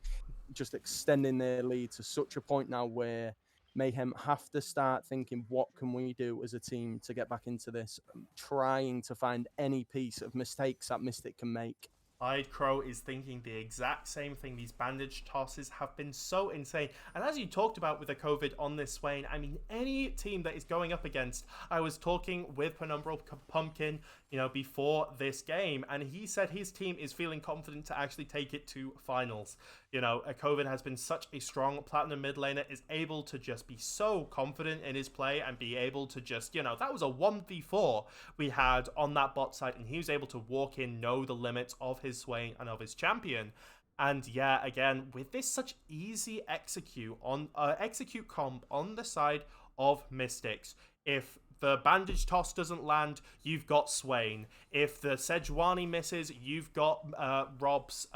S2: Just extending their lead to such a point now where Mayhem have to start thinking, what can we do as a team to get back into this? Trying to find any piece of mistakes that Mystic can make.
S1: Crow is thinking the exact same thing. These bandage tosses have been so insane. And as you talked about with the COVID on this Swain, I mean, any team that is going up against, I was talking with Penumbral Pumpkin, before this game, and he said his team is feeling confident to actually take it to finals. COVID has been such a strong platinum mid laner, is able to just be so confident in his play and be able to just, that was a 1v4 we had on that bot side, and he was able to walk in, know the limits of his Swain and of his champion. And yeah, again, with this such easy execute comp on the side of Mystics, if the bandage toss doesn't land, you've got Swain. If the Sejuani misses, you've got Rob's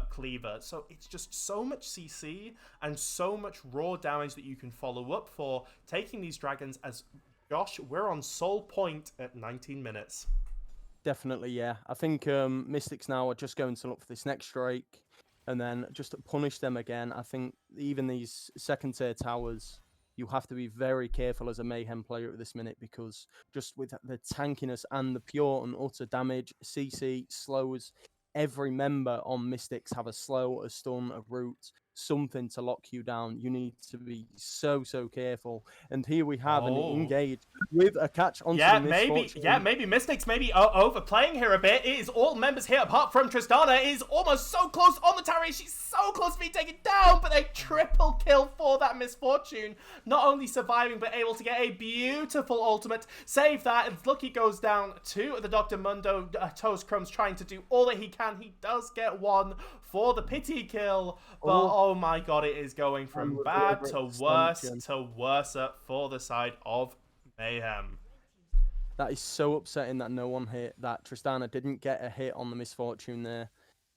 S1: cleaver. So it's just so much CC and so much raw damage that you can follow up for taking these dragons. As Josh, we're on Soul Point at 19 minutes.
S2: Definitely, yeah. I think Mystics now are just going to look for this next Drake and then just punish them again. I think even these second tier towers, you have to be very careful as a Mayhem player at this minute, because just with the tankiness and the pure and utter damage, CC slows. Every member on Mystics have a slow, a stun, a root, something to lock you down. You need to be so careful. And here we have an engage with a catch onto the Misfortune.
S1: Maybe Mystics overplaying here a bit. It is all members here apart from Tristana. It is almost so close on the tower. She's so close to being taken down, but a triple kill for that Misfortune. Not only surviving, but able to get a beautiful ultimate. Save that, and Lucky goes down to the Dr. Mundo. Toast Crumbs trying to do all that he can. He does get one for the pity kill, but oh my god, it is going from bad to worse for the side of Mayhem.
S2: That is so upsetting that no one hit, that Tristana didn't get a hit on the Misfortune there,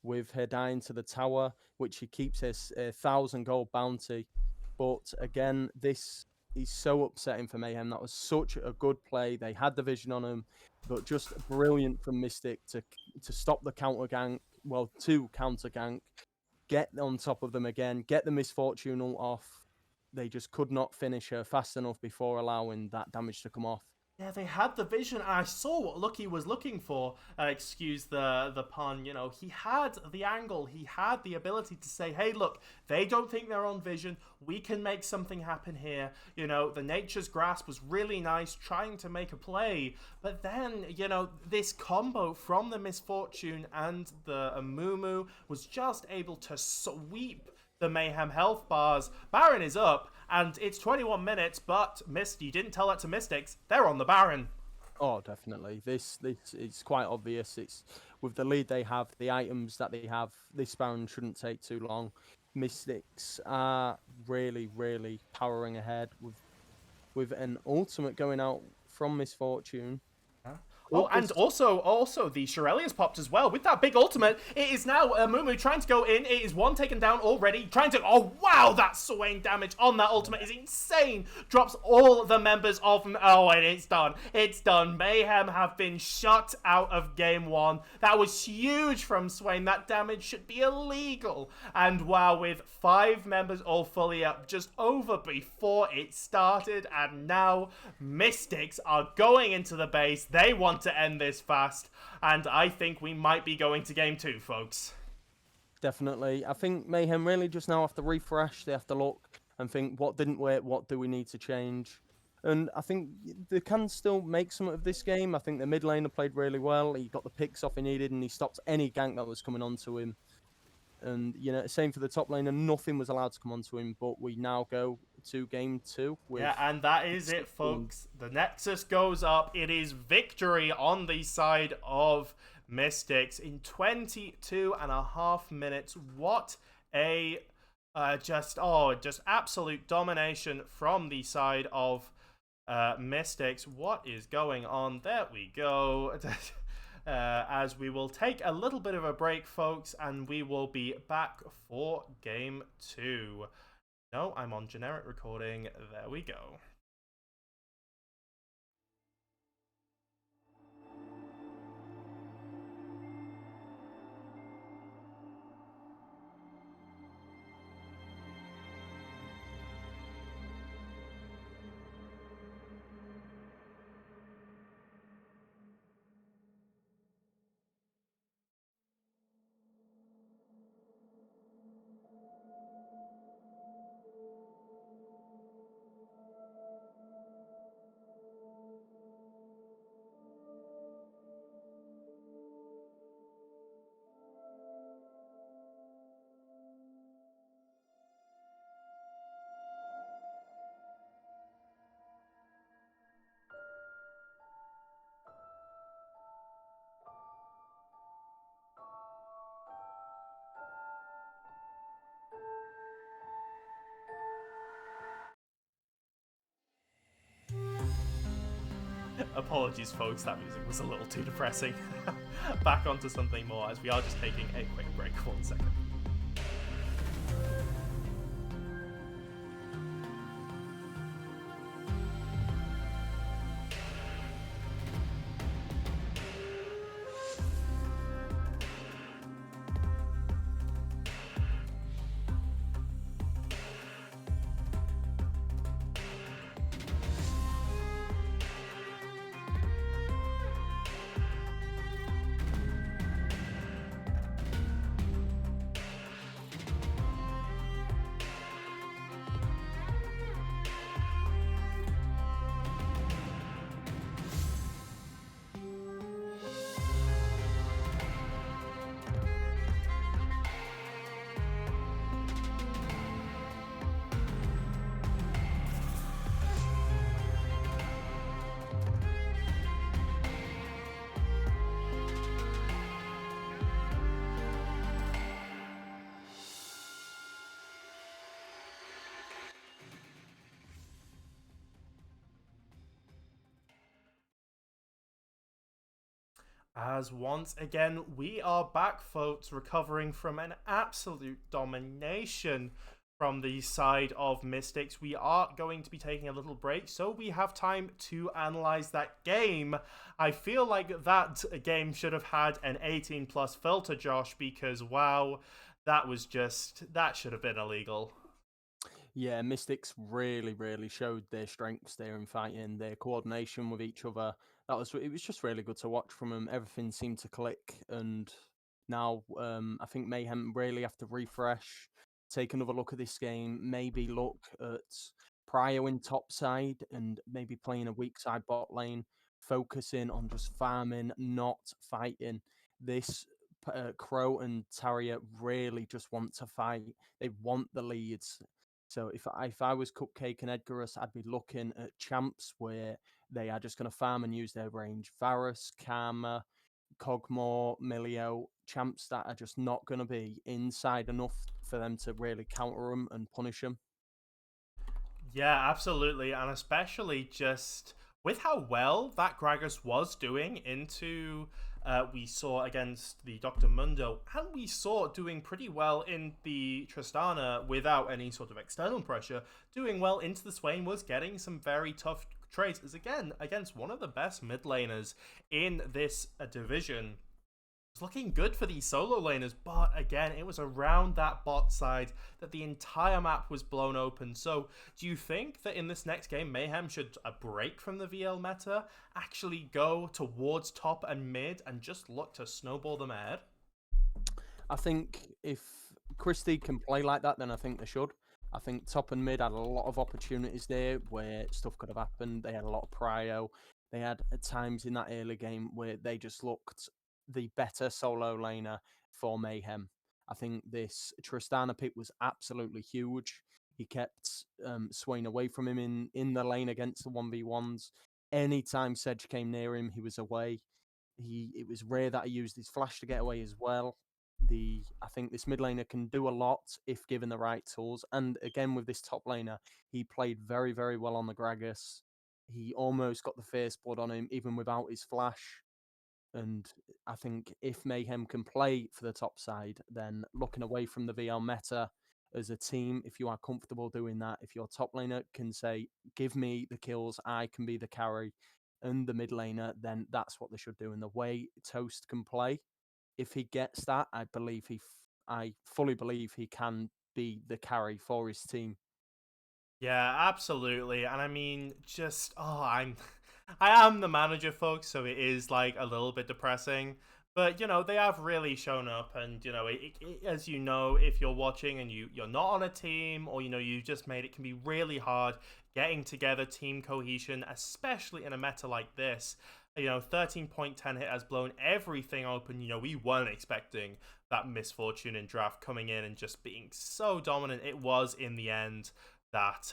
S2: with her dying to the tower, which she keeps his 1,000 gold bounty. But again, this is so upsetting for Mayhem. That was such a good play. They had the vision on him, but just brilliant from Mystic to stop the counter gank. Well, to counter gank, get on top of them again, get the Misfortune ult off, they just could not finish her fast enough before allowing that damage to come off.
S1: Yeah, they had the vision, and I saw what Lucky was looking for. Excuse the pun. You know, he had the angle. He had the ability to say, "Hey, look, they don't think they're on vision. We can make something happen here." You know, the Nature's Grasp was really nice, trying to make a play. But then, you know, this combo from the Misfortune and the Amumu was just able to sweep the Mayhem health bars. Baron is up, and it's 21 minutes, but you didn't tell that to Mystics. They're on the Baron.
S2: Oh, definitely. This it's quite obvious. It's with the lead they have, the items that they have, this Baron shouldn't take too long. Mystics are really, really powering ahead with an ultimate going out from Misfortune.
S1: Oh, and also the Shirelius popped as well with that big ultimate. It is now Mumu trying to go in. It is one taken down already. Trying to... Oh, wow, that swaying damage on that ultimate is insane. Drops all the members of... Oh, and it's done. It's done. Mayhem have been shut out of game one. That was huge from Swain. That damage should be illegal. And wow, with 5 members all fully up, just over before it started. And now Mystics are going into the base. They want to end this fast, and I think we might be going to game 2, folks.
S2: Definitely. I think Mayhem really just now have to refresh. They have to look and think, what didn't work, what do we need to change? And I think they can still make some of this game. I think the mid laner played really well. He got the picks off he needed, and he stopped any gank that was coming onto him. And, you know, same for the top laner. Nothing was allowed to come onto him, but we now go to game 2.
S1: Yeah, and that is it, folks. The Nexus goes up. It is victory on the side of Mystics in 22.5 minutes. What a just absolute domination from the side of Mystics. What is going on? There we go. As we will take a little bit of a break, folks, and we will be back for game 2. No, I'm on generic recording. There we go. Apologies, folks, that music was a little too depressing. Back onto something more, as we are just taking a quick break. 1 second. As once again, we are back, folks, recovering from an absolute domination from the side of Mystics. We are going to be taking a little break, so we have time to analyze that game. I feel like that game should have had an 18 plus filter, Josh, because wow, that should have been illegal.
S2: Yeah, Mystics really showed their strengths there in fighting, their coordination with each other. It was just really good to watch from them. Everything seemed to click, and now I think Mayhem really have to refresh, take another look at this game, maybe look at Prio in top side, and maybe playing a weak side bot lane, focusing on just farming, not fighting. This Crow and Tarrier really just want to fight. They want the leads. So if I was Cupcake and Edgarus, I'd be looking at champs where they are just going to farm and use their range. Varus, Karma, Cogmore, Milio, champs that are just not going to be inside enough for them to really counter them and punish them.
S1: Yeah, absolutely, and especially just with how well that Gragas was doing into we saw against the Dr. Mundo, and we saw doing pretty well in the Tristana without any sort of external pressure, doing well into the Swain, was getting some very tough trades, as again, against one of the best mid laners in this division. It's looking good for these solo laners, but again, it was around that bot side that the entire map was blown open. So, do you think that in this next game, Mayhem should break from the VL meta, actually go towards top and mid, and just look to snowball them ahead?
S2: I think if Christie can play like that, then I think they should. I think top and mid had a lot of opportunities there where stuff could have happened. They had a lot of prio. They had times in that early game where they just looked the better solo laner for Mayhem. I think this Tristana pick was absolutely huge. He kept Swain away from him in the lane against the 1v1s. Anytime Sedge came near him, he was away. It was rare that he used his flash to get away as well. I think this mid laner can do a lot if given the right tools. And again, with this top laner, he played very well on the Gragas. He almost got the first blood on him, even without his flash. And I think if Mayhem can play for the top side, then looking away from the VL meta as a team, if you are comfortable doing that, if your top laner can say, give me the kills, I can be the carry, and the mid laner, then that's what they should do. And the way Toast can play, if he gets that, I fully believe he can be the carry for his team.
S1: Yeah, absolutely. And I mean, just I am the manager, folks, so it is like a little bit depressing. But they have really shown up, and as you know, if you're watching and you're not on a team, or you just made it, can be really hard getting together team cohesion, especially in a meta like this. 13.10 hit has blown everything open. We weren't expecting that misfortune in draft coming in and just being so dominant. It was in the end that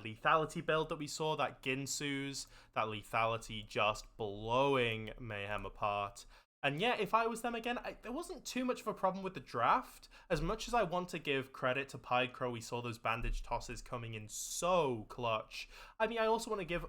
S1: lethality build that we saw, that Ginsu's, that lethality just blowing Mayhem apart. And yeah, if I was them again, there wasn't too much of a problem with the draft. As much as I want to give credit to Pydecrow, we saw those bandage tosses coming in so clutch. I mean, I also want to give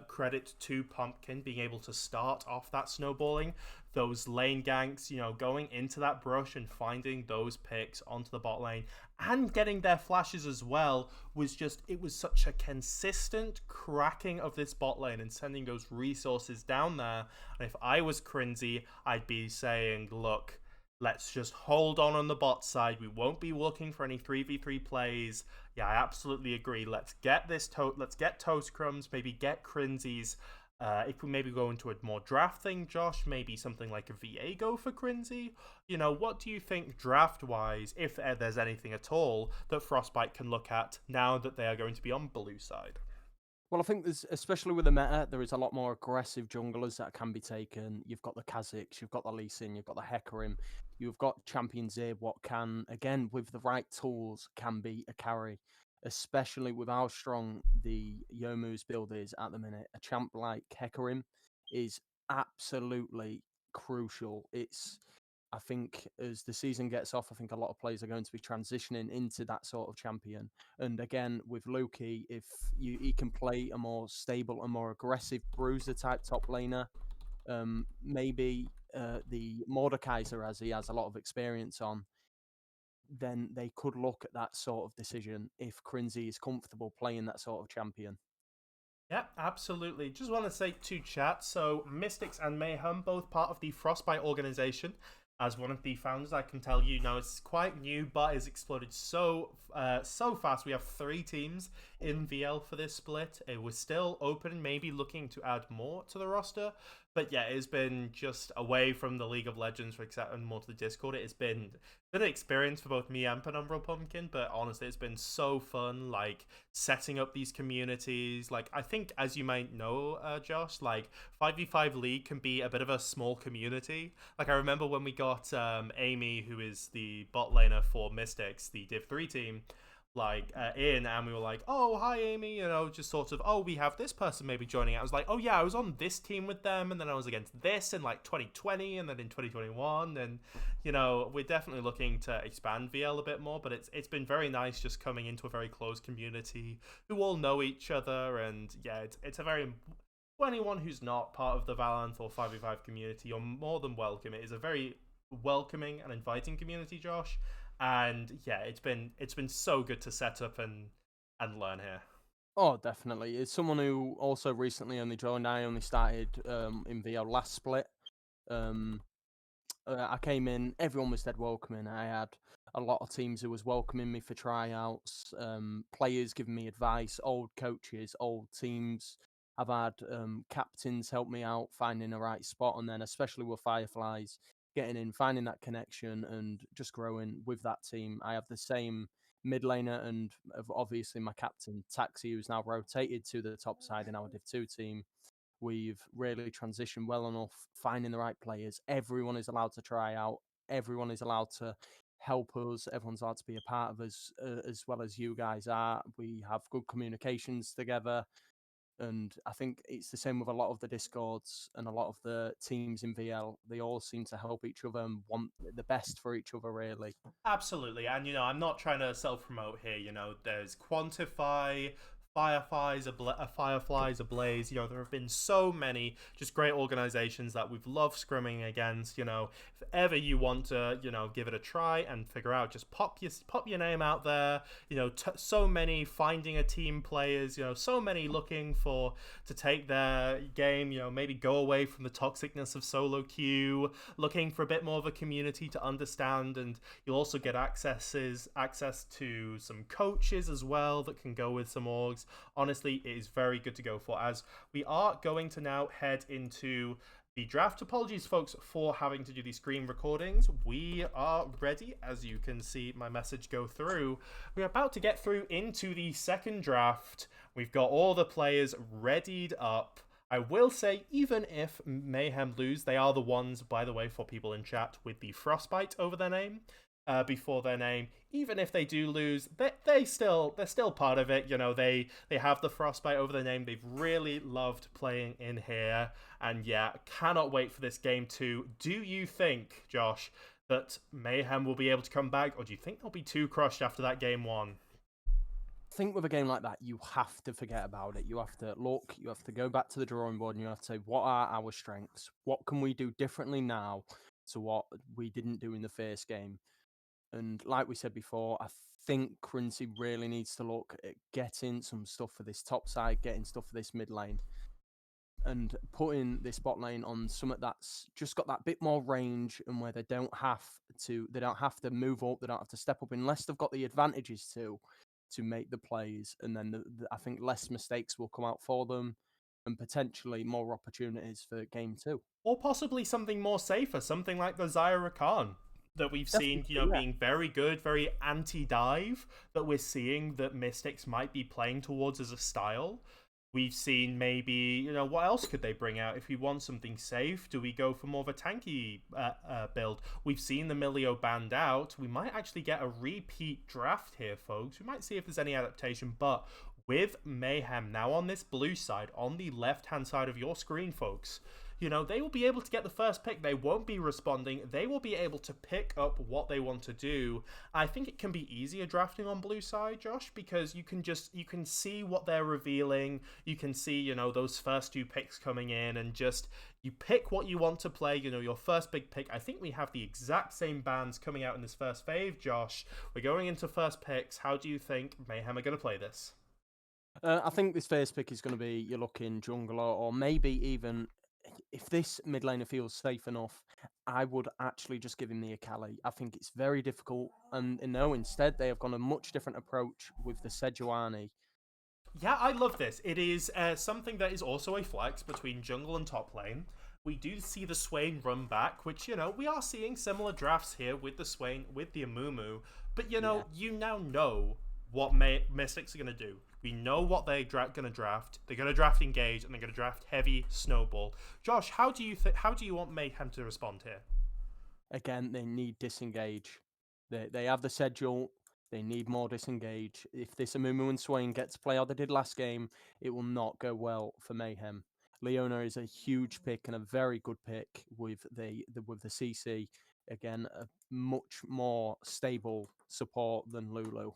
S1: credit to Pumpkin being able to start off that snowballing, those lane ganks, going into that brush and finding those picks onto the bot lane and getting their flashes as well it was such a consistent cracking of this bot lane and sending those resources down there. And if I was Crinzy, I'd be saying, look, let's just hold on the bot side. We won't be looking for any 3v3 plays. Yeah, I absolutely agree. Let's get let's get Toast Crumbs, maybe get Crinzy's. If we maybe go into a more draft thing, Josh, maybe something like a Viego for Crinzy. What do you think draft-wise, if there's anything at all, that Frostbite can look at now that they are going to be on blue side?
S2: Well, I think especially with the meta, there is a lot more aggressive junglers that can be taken. You've got the Kha'Zix, you've got the Lee Sin, you've got the Hecarim, you've got champions here what can, again, with the right tools, can be a carry, especially with how strong the Youmuu's build is at the minute. A champ like Hecarim is absolutely crucial. I think as the season gets off, I think a lot of players are going to be transitioning into that sort of champion. And again, with Loki, if he can play a more stable and more aggressive bruiser type top laner, maybe the Mordekaiser, as he has a lot of experience on, then they could look at that sort of decision if Crinzy is comfortable playing that sort of champion.
S1: Yeah, absolutely. Just want to say to chat, so Mystics and Mayhem, both part of the Frostbite organization. As one of the founders, I can tell you now it's quite new, but it's exploded so fast. We have 3 teams in VL for this split. It was still open, maybe looking to add more to the roster. But yeah, it's been just away from the League of Legends for and more to the Discord. It's been an experience for both me and Penumbral Pumpkin, but honestly, it's been so fun, like, setting up these communities. Like, I think, as you might know, Josh, like, 5v5 League can be a bit of a small community. Like, I remember when we got Amy, who is the bot laner for Mystics, the Div 3 team, like in, and we were like, oh, hi Amy, just sort of, oh, we have this person maybe joining. I was like, oh yeah, I was on this team with them, and then I was against this in like 2020, and then in 2021, and we're definitely looking to expand VL a bit more. But it's been very nice just coming into a very close community who all know each other, and yeah, it's a very, for anyone who's not part of the Valorant or 5v5 community, you're more than welcome. It is a very welcoming and inviting community, Josh. And yeah, it's been so good to set up and learn here.
S2: Oh, definitely. It's someone who also recently only joined. I only started in VL last split. I came in, everyone was dead welcoming. I had a lot of teams who was welcoming me for tryouts, players giving me advice, old coaches, old teams. I've had captains help me out finding the right spot, and then especially with Fireflies, getting in, finding that connection, and just growing with that team. I have the same mid laner and obviously my captain, Taxi, who's now rotated to the top side in our Div 2 team. We've really transitioned well enough, finding the right players. Everyone is allowed to try out. Everyone is allowed to help us. Everyone's allowed to be a part of us as well as you guys are. We have good communications together. And I think it's the same with a lot of the Discords and a lot of the teams in VL. They all seem to help each other and want the best for each other, really.
S1: Absolutely. And, I'm not trying to self-promote here. There's Quantify, Fireflies Ablaze. There have been so many just great organizations that we've loved scrimming against. If ever you want to, give it a try and figure out, just pop your name out there. So many finding a team players. So many looking to take their game. Maybe go away from the toxicness of solo queue, looking for a bit more of a community to understand, and you'll also get access to some coaches as well that can go with some orgs. Honestly, it is very good to go for, as we are going to now head into the draft. Apologies, folks, for having to do these screen recordings. We are ready, as you can see my message go through. We're about to get through into the second draft. We've got all the players readied up. I will say, even if Mayhem lose, they are the ones, by the way, for people in chat, with the Frostbite over their name. Before their name, even if they do lose, they're still part of it. They have the Frostbite over their name. They've really loved playing in here, and yeah, cannot wait for this game 2. Do you think, Josh, that Mayhem will be able to come back, or do you think they'll be too crushed after that game 1?
S2: I think with a game like that, you have to forget about it. You have to look, you have to go back to the drawing board, and you have to say, what are our strengths? What can we do differently now to what we didn't do in the first game? And like we said before, I think Quincy really needs to look at getting some stuff for this top side, getting stuff for this mid lane, and putting this bot lane on something that's just got that bit more range, and where they don't have to move up, they don't have to step up, unless they've got the advantages to make the plays. And then I think less mistakes will come out for them, and potentially more opportunities for game 2.
S1: Or possibly something more safer, something like the Zyra Rakan that we've seen, being very good, very anti-dive, that we're seeing that Mystics might be playing towards as a style. We've seen maybe, what else could they bring out? If we want something safe, do we go for more of a tanky build? We've seen the Milio banned out. We might actually get a repeat draft here, folks. We might see if there's any adaptation, but with Mayhem now on this blue side, on the left-hand side of your screen, folks, they will be able to get the first pick. They won't be responding. They will be able to pick up what they want to do. I think it can be easier drafting on blue side, Josh, because you can see what they're revealing. You can see, those first 2 picks coming in, and just you pick what you want to play, your first big pick. I think we have the exact same bans coming out in this first phase, Josh. We're going into first picks. How do you think Mayhem are going to play this?
S2: I think this first pick is going to be, you're looking jungler, or maybe even if this mid laner feels safe enough, I would actually just give him the Akali. I think it's very difficult, and no, instead they have gone a much different approach with the Sejuani.
S1: Yeah, I love this. It is something that is also a flex between jungle and top lane. We do see the Swain run back, which, we are seeing similar drafts here with the Swain, with the Amumu. But,
S2: Yeah.
S1: you now know what Mystics are going to do. We know what they're going to draft. They're going to draft Engage, and they're going to draft Heavy Snowball. Josh, how do you want Mayhem to respond here?
S2: Again, they need disengage. They have the schedule. They need more disengage. If this Amumu and Swain get to play how they did last game, it will not go well for Mayhem. Leona is a huge pick and a very good pick with the CC. Again, a much more stable support than Lulu.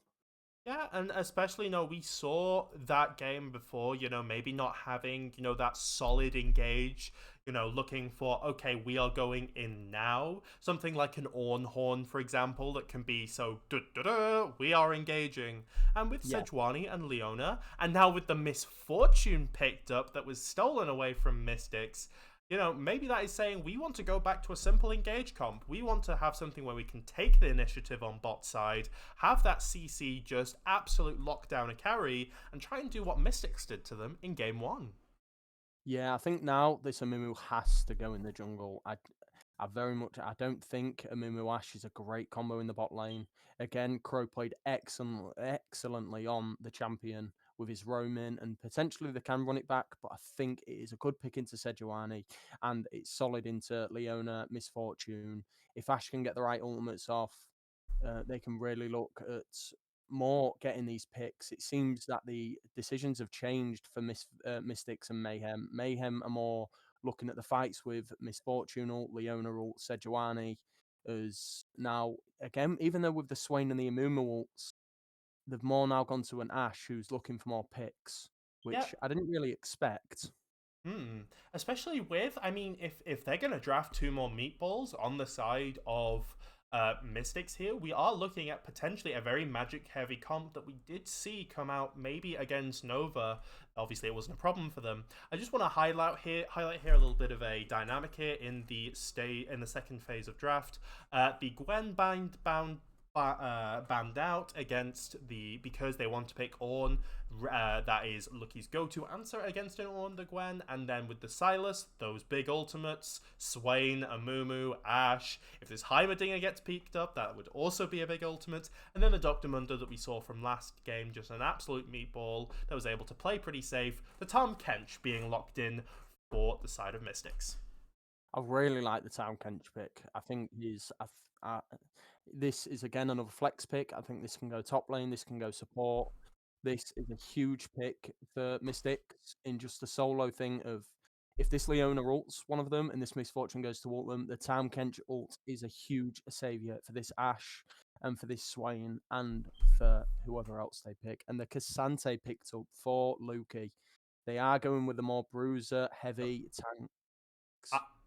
S1: Yeah, and especially, we saw that game before, maybe not having, that solid engage, looking for, okay, we are going in now. Something like an Ornhorn, for example, that can be so, we are engaging. And with Sejuani and Leona, and now with the Misfortune picked up that was stolen away from Mystics, maybe that is saying we want to go back to a simple engage comp. We want to have something where we can take the initiative on bot side, have that CC just absolute lockdown a carry, and try and do what Mystics did to them in game 1.
S2: Yeah, I think now this Amumu has to go in the jungle. I don't think Amumu Ash is a great combo in the bot lane. Again, Crow played excellently on the champion with his roaming, and potentially they can run it back, but I think it is a good pick into Sejuani, and it's solid into Leona, Misfortune. If Ash can get the right ultimates off, they can really look at more getting these picks. It seems that the decisions have changed for Mystics and Mayhem. Mayhem are more looking at the fights with Misfortune ult, Leona ult, Sejuani, as now, again, even though with the Swain and the Amumu ults, they've more now gone to an Ash who's looking for more picks,
S1: Yeah.
S2: which I didn't really expect.
S1: Especially with, if they're going to draft 2 more meatballs on the side of Mystics here, we are looking at potentially a very magic heavy comp that we did see come out maybe against Nova. Obviously, it wasn't a problem for them. I just want to highlight here a little bit of a dynamic here in the second phase of draft. The Gwen banned out because they want to pick Ornn. That is Lucky's go-to answer against an Ornn the Gwen, and then with the Silas, those big ultimates, Swain, Amumu, Ash. If this Heimerdinger gets picked up, that would also be a big ultimate. And then the Dr. Mundo that we saw from last game, just an absolute meatball that was able to play pretty safe. The Tom Kench being locked in for the side of Mystics.
S2: I really like the Town Kench pick. I think this is again another flex pick. I think this can go top lane, this can go support. This is a huge pick for Mystics in just a solo thing of if this Leona ults one of them and this Misfortune goes to ult them, the Town Kench ult is a huge saviour for this Ash and for this Swain and for whoever else they pick. And the Cassante picked up for Lukey. They are going with the more bruiser, heavy tank.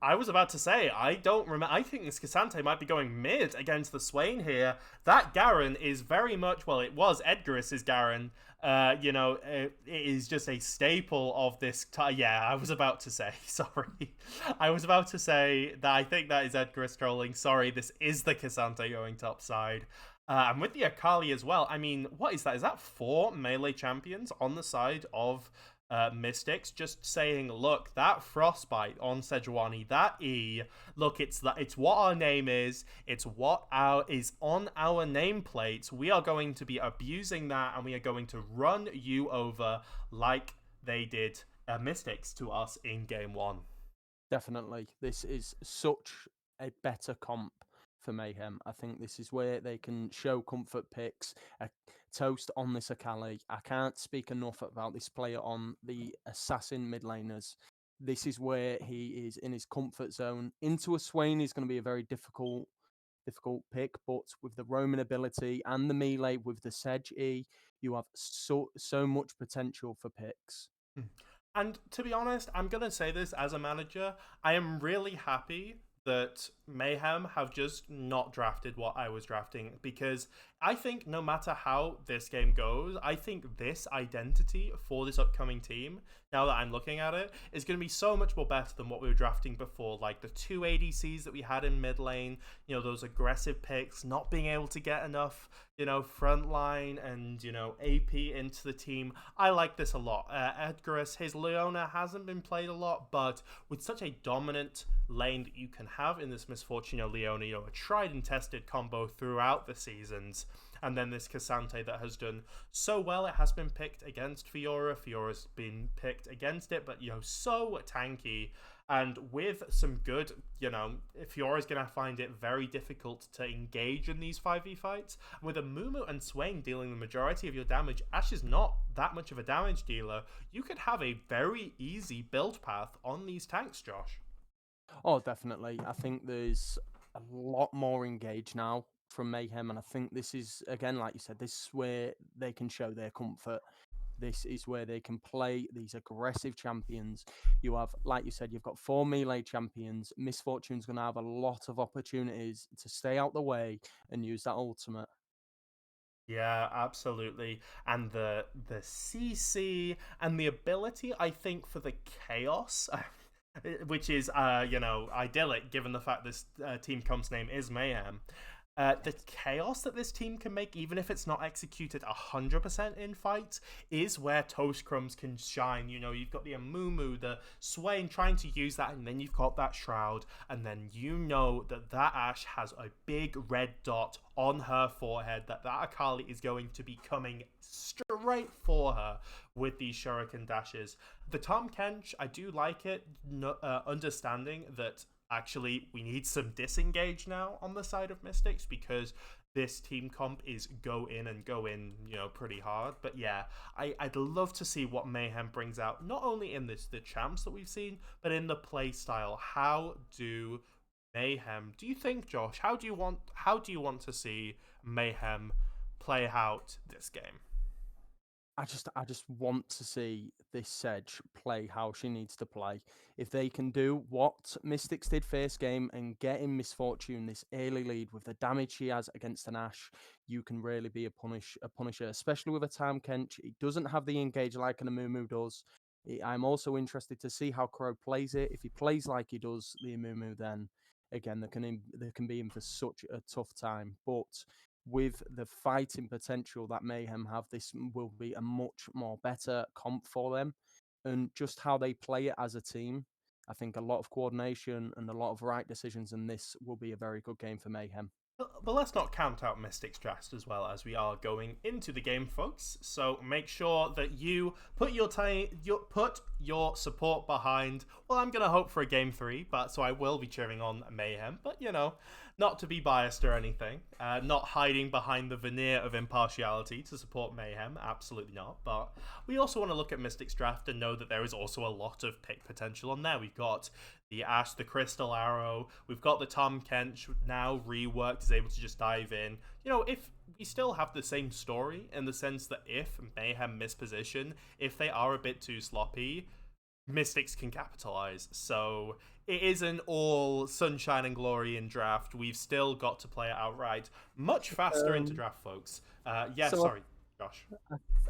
S1: I was about to say, I don't remember. I think this Cassante might be going mid against the Swain here. That Garen is very much, well, it was Edgar's Garen. It is just a staple of this. Yeah, I was about to say, sorry. I was about to say that I think that is Edgar's trolling. Sorry, this is the Cassante going top side. And with the Akali as well. What is that? Is that 4 melee champions on the side of Mystics, just saying, look, that Frostbite on Sejuani, that E, look, it's what our name is, it's what is on our nameplates. We are going to be abusing that, and we are going to run you over like they did Mystics to us in game 1.
S2: Definitely, this is such a better comp for Mayhem. I think this is where they can show comfort picks, a toast on this Akali. I can't speak enough about this player on the assassin mid laners. This is where he is in his comfort zone. Into a Swain is going to be a very difficult pick, but with the roaming ability and the melee with the Sedge E, you have so much potential for picks.
S1: And to be honest, I'm going to say this as a manager, I am really happy that Mayhem have just not drafted what I was drafting, because I think no matter how this game goes, I think this identity for this upcoming team, now that I'm looking at it, is going to be so much more better than what we were drafting before. Like the two ADCs that we had in mid lane, those aggressive picks, not being able to get enough, front line and, AP into the team. I like this a lot. Edgarus, his Leona hasn't been played a lot, but with such a dominant lane that you can have in this Misfortune Leona, a tried and tested combo throughout the seasons, and then this Cassante that has done so well. It has been picked against Fiora. Fiora's been picked against it, but so tanky. And with some good, Fiora's going to find it very difficult to engage in these 5v fights. With a Mumu and Swain dealing the majority of your damage, Ashe is not that much of a damage dealer. You could have a very easy build path on these tanks, Josh.
S2: Oh, definitely. I think there's a lot more engaged now from Mayhem, and I think this is, again, like you said, this is where they can show their comfort. This is where they can play these aggressive champions. You have, like you said, you've got 4 melee champions. Misfortune's going to have a lot of opportunities to stay out the way and use that ultimate.
S1: Yeah, absolutely. And the CC and the ability, I think, for the chaos, which is, idyllic given the fact this team comp's name is Mayhem. The chaos that this team can make, even if it's not executed 100% in fights, is where Toast Crumbs can shine. You've got the Amumu, the Swain trying to use that, and then you've got that Shroud, and then that Ashe has a big red dot on her forehead, that Akali is going to be coming straight for her with these Shuriken dashes. The Tahm Kench, I do like it, understanding that actually we need some disengage now on the side of Mystics, because this team comp is go in, pretty hard. But yeah, I'd love to see what Mayhem brings out, not only in the champs that we've seen, but in the play style. How do you think, Josh, how do you want to see Mayhem play out this game?
S2: I just want to see this Sedge play how she needs to play. If they can do what Mystics did first game and get in Misfortune this early lead with the damage she has against an Ashe, you can really be a punisher, especially with a Tahm Kench. It doesn't have the engage like an Amumu does. I'm also interested to see how Crow plays it. If he plays like he does the Amumu, then again, they can be in for such a tough time. But with the fighting potential that Mayhem have, this will be a much more better comp for them. And just how they play it as a team, I think a lot of coordination and a lot of right decisions, and this will be a very good game for Mayhem.
S1: But let's not count out Mystic's draft as well, as we are going into the game, folks. So make sure that you put your support behind. Well, I'm gonna hope for a game 3, but so I will be cheering on Mayhem. But not to be biased or anything, not hiding behind the veneer of impartiality to support Mayhem. Absolutely not. But we also want to look at Mystic's draft and know that there is also a lot of pick potential on there. We've got the Ashe, the Crystal Arrow. We've got the Tahm Kench, now reworked, is able to just dive in. If we still have the same story, in the sense that if Mayhem misposition, if they are a bit too sloppy, Mystics can capitalize. So it isn't all sunshine and glory in draft. We've still got to play it outright much faster into draft, folks. Sorry, Josh.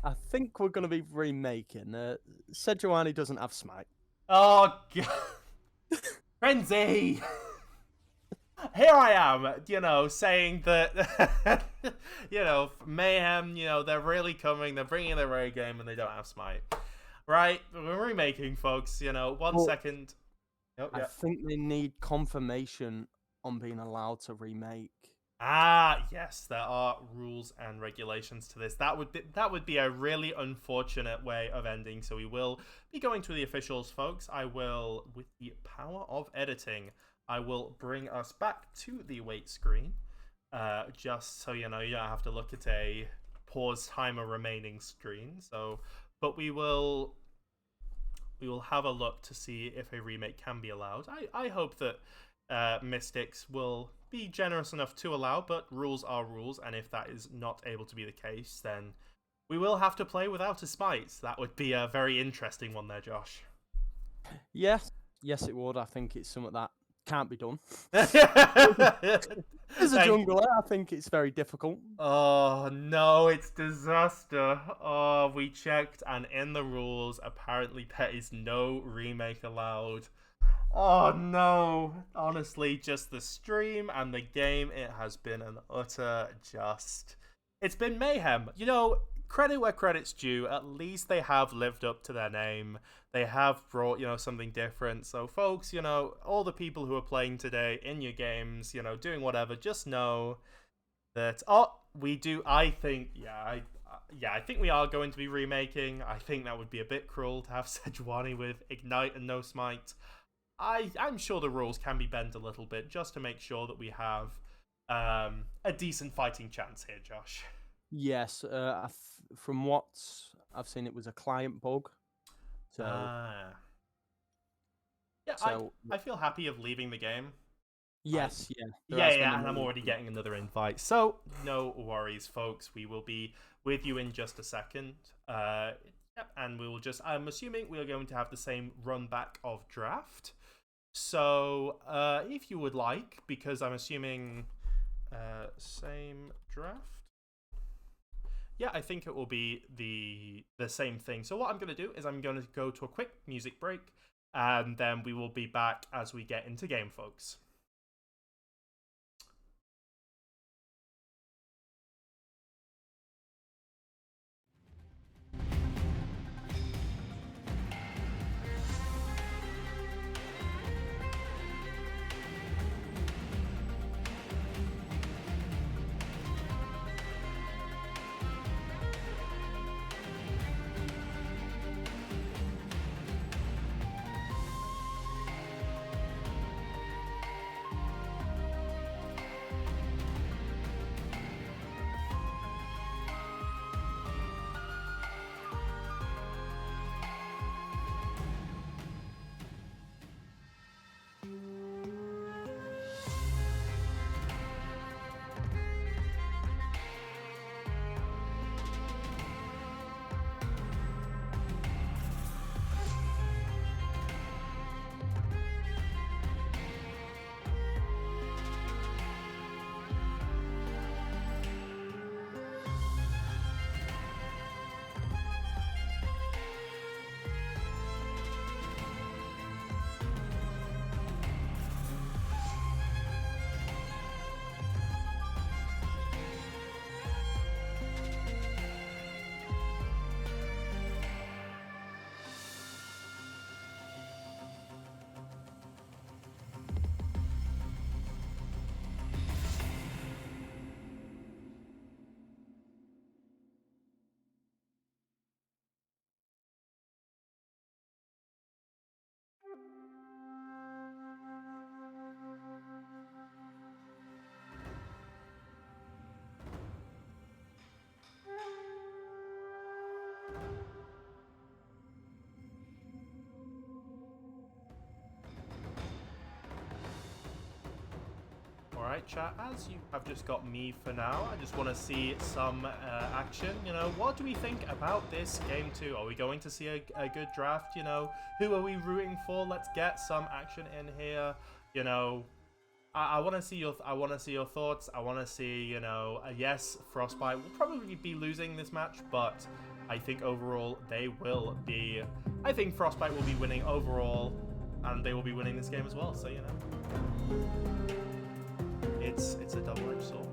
S2: I think we're going to be remaking. Sejuani doesn't have Smite.
S1: Oh, God. Frenzy! Here I am, saying that, Mayhem, they're really coming, they're bringing their A game, and they don't have Smite. Right? We're remaking, folks, one second.
S2: Oh, I think they need confirmation on being allowed to remake.
S1: Yes, there are rules and regulations to this. That would be a really unfortunate way of ending, so we will be going to the officials, folks. I will, with the power of editing, I will bring us back to the wait screen, just so you don't have to look at a pause timer remaining screen. But we will have a look to see if a remake can be allowed. I hope that Mystics will be generous enough to allow, but rules are rules, and if that is not able to be the case, then we will have to play without a Smite. That would be a very interesting one there, Josh.
S2: Yes, it would. I think it's something that can't be done.
S1: As
S2: As a jungler, I think it's very difficult.
S1: Oh no, it's disaster. Oh, we checked, and in the rules, apparently there is no remake allowed. Oh no. Honestly, just the stream and the game, it has been an utter just. It's been mayhem. You know, credit where credit's due. At least they have lived up to their name. They have brought, something different. So, folks, all the people who are playing today in your games, doing whatever, just know that we do. I think, I think we are going to be remaking. I think that would be a bit cruel to have Sejuani with Ignite and no Smite. I'm sure the rules can be bent a little bit just to make sure that we have a decent fighting chance here, Josh.
S2: Yes, from what I've seen, it was a client bug. So,
S1: I feel happy of leaving the game.
S2: Yes,
S1: yeah, and I'm already getting another invite. So, no worries, folks. We will be with you in just a second. And we will I'm assuming we are going to have the same run back of draft. So, if you would like, because I'm assuming same draft. Yeah, I think it will be the same thing. So what I'm going to do is I'm going to go to a quick music break, and then we will be back as we get into game, folks. Alright, chat, as you have just got me for now, I just want to see some action. What do we think about this game 2? Are we going to see a good draft? Who are we rooting for? Let's get some action in here. I want to see your thoughts. I want to see, yes, Frostbite will probably be losing this match, but I think overall they will be. I think Frostbite will be winning overall, and they will be winning this game as well. So it's a double-edged sword.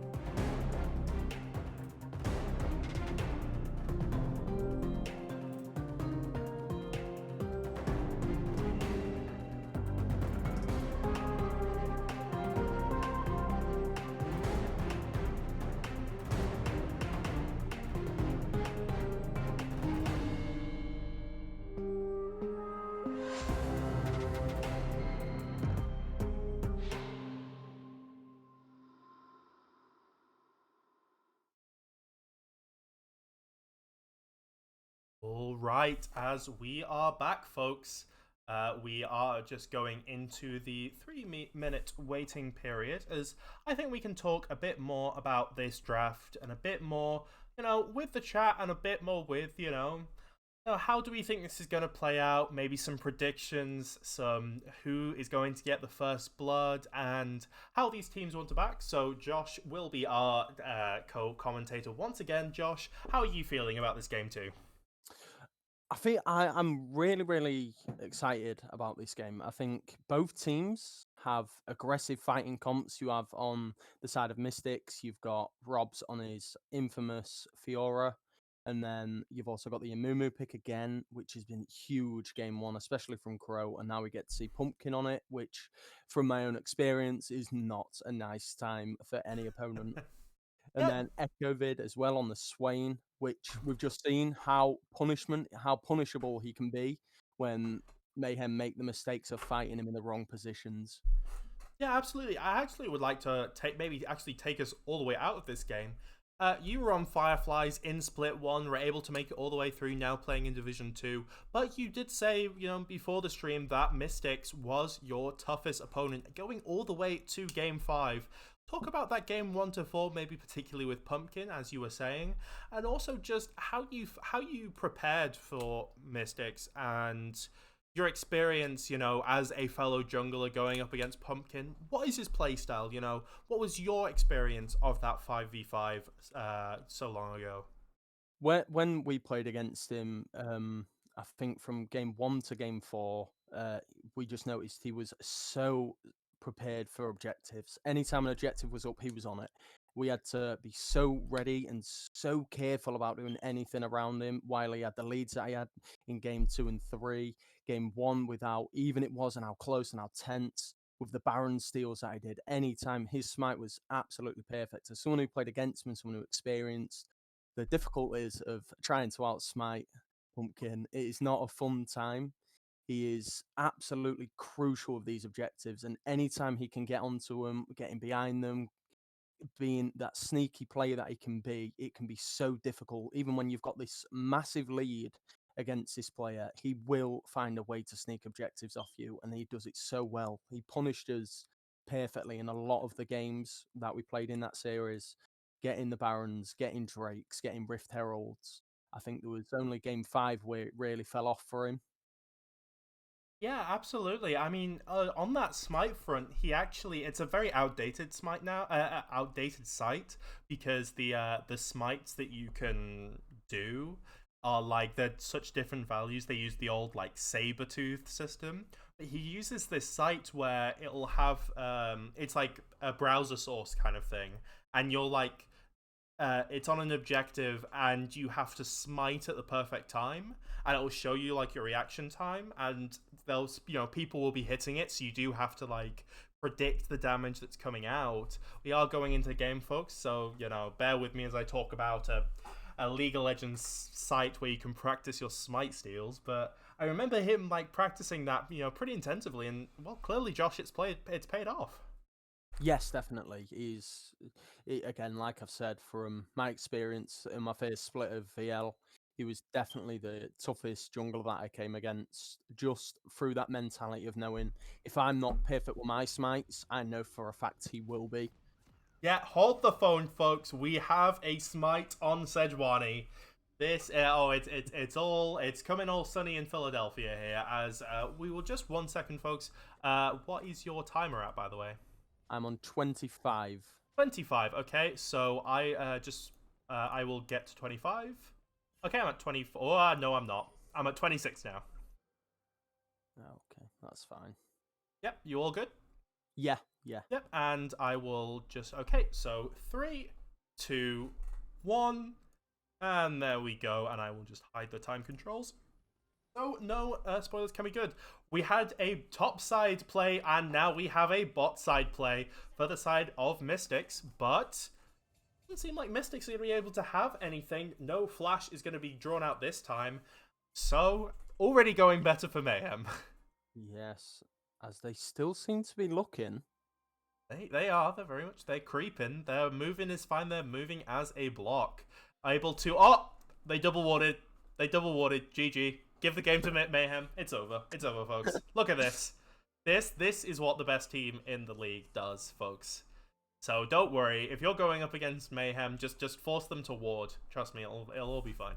S1: All right, as we are back, folks, we are just going into the 3-minute waiting period, as I think we can talk a bit more about this draft and a bit more, with the chat and a bit more with, How do we think this is going to play out? Maybe some predictions, some who is going to get the first blood, and how these teams want to back. So Josh will be our co-commentator once again. Josh, how are you feeling about this game too?
S2: I'm really, really excited about this game. I think both teams have aggressive fighting comps. You have on the side of Mystics, you've got Robs on his infamous Fiora, and then you've also got the Amumu pick again, which has been huge game one, especially from Crow. And now we get to see Pumpkin on it, which, from my own experience, is not a nice time for any opponent. And
S1: Yeah,
S2: then Echovid as well on the Swain, which we've just seen how punishable he can be when Mayhem make the mistakes of fighting him in the wrong positions.
S1: yeah, absolutely. I actually would like to take us all the way out of this game. You were on Fireflies in Split 1, were able to make it all the way through, now playing in Division 2. But you did say, before the stream that Mystics was your toughest opponent, going all the way to Game 5. Talk about that Game 1 to 4, maybe particularly with Pumpkin, as you were saying, and also just how you prepared for Mystics and your experience, as a fellow jungler going up against Pumpkin. What is his playstyle? What was your experience of that 5v5 so long ago?
S2: When we played against him, I think from game one to game four, we just noticed he was so prepared for objectives. Anytime an objective was up, he was on it. We had to be so ready and so careful about doing anything around him while he had the leads that he had in game two and three. Game one, with how even it was and how close and how tense, with the Baron steals that I did. Anytime his smite was absolutely perfect. As someone who played against him and someone who experienced the difficulties of trying to outsmite Pumpkin, it is not a fun time. He is absolutely crucial of these objectives, and anytime he can get onto them, getting behind them, being that sneaky player that he can be, it can be so difficult. Even when you've got this massive lead against this player, he will find a way to sneak objectives off you, and he does it so well. He punished us perfectly in a lot of the games that we played in that series, getting the Barons, getting Drakes, getting Rift Heralds. I think there was only game five where it really fell off for him.
S1: Yeah, absolutely. I mean, on that smite front, it's a very outdated smite now, outdated site, because the smites that you can do are like they're such different values. They use the old like saber tooth system. But he uses this site where it'll have it's like a browser source kind of thing, and you're like it's on an objective and you have to smite at the perfect time, and it will show you like your reaction time, and those people will be hitting it, so you do have to like predict the damage that's coming out. We are going into the game, folks, so bear with me as I talk about a League of Legends site where you can practice your smite steals. But I remember him like practicing that pretty intensively, and well, clearly Josh, it's paid off.
S2: Yes, definitely. Again, like I've said, from my experience in my first split of VL, he was definitely the toughest jungler that I came against, just through that mentality of knowing if I'm not perfect with my smites, I know for a fact he will be.
S1: Yeah, hold the phone, folks. We have a smite on Sejuani. It's coming all sunny in Philadelphia here. As we will just 1 second, folks. What is your timer at, by the way?
S2: I'm on 25.
S1: 25. Okay, so I will get to 25. Okay, I'm at 24. Oh, no, I'm not. I'm at 26 now.
S2: Okay, that's fine.
S1: Yep, you all good?
S2: Yeah.
S1: Yep, and I will just... Okay, so 3, 2, 1, and there we go, and I will just hide the time controls. So, no spoilers can be good. We had a top side play, and now we have a bot side play for the side of Mystics, but it doesn't seem like Mystics are going to be able to have anything. No Flash is going to be drawn out this time, so already going better for Mayhem.
S2: Yes, as they still seem to be looking.
S1: They are. They're creeping. Their moving is fine. They're moving as a block. Able to... Oh! They double warded. GG. Give the game to Mayhem. It's over. It's over, folks. Look at this. This is what the best team in the league does, folks. So don't worry. If you're going up against Mayhem, just force them to ward. Trust me, it'll all be fine.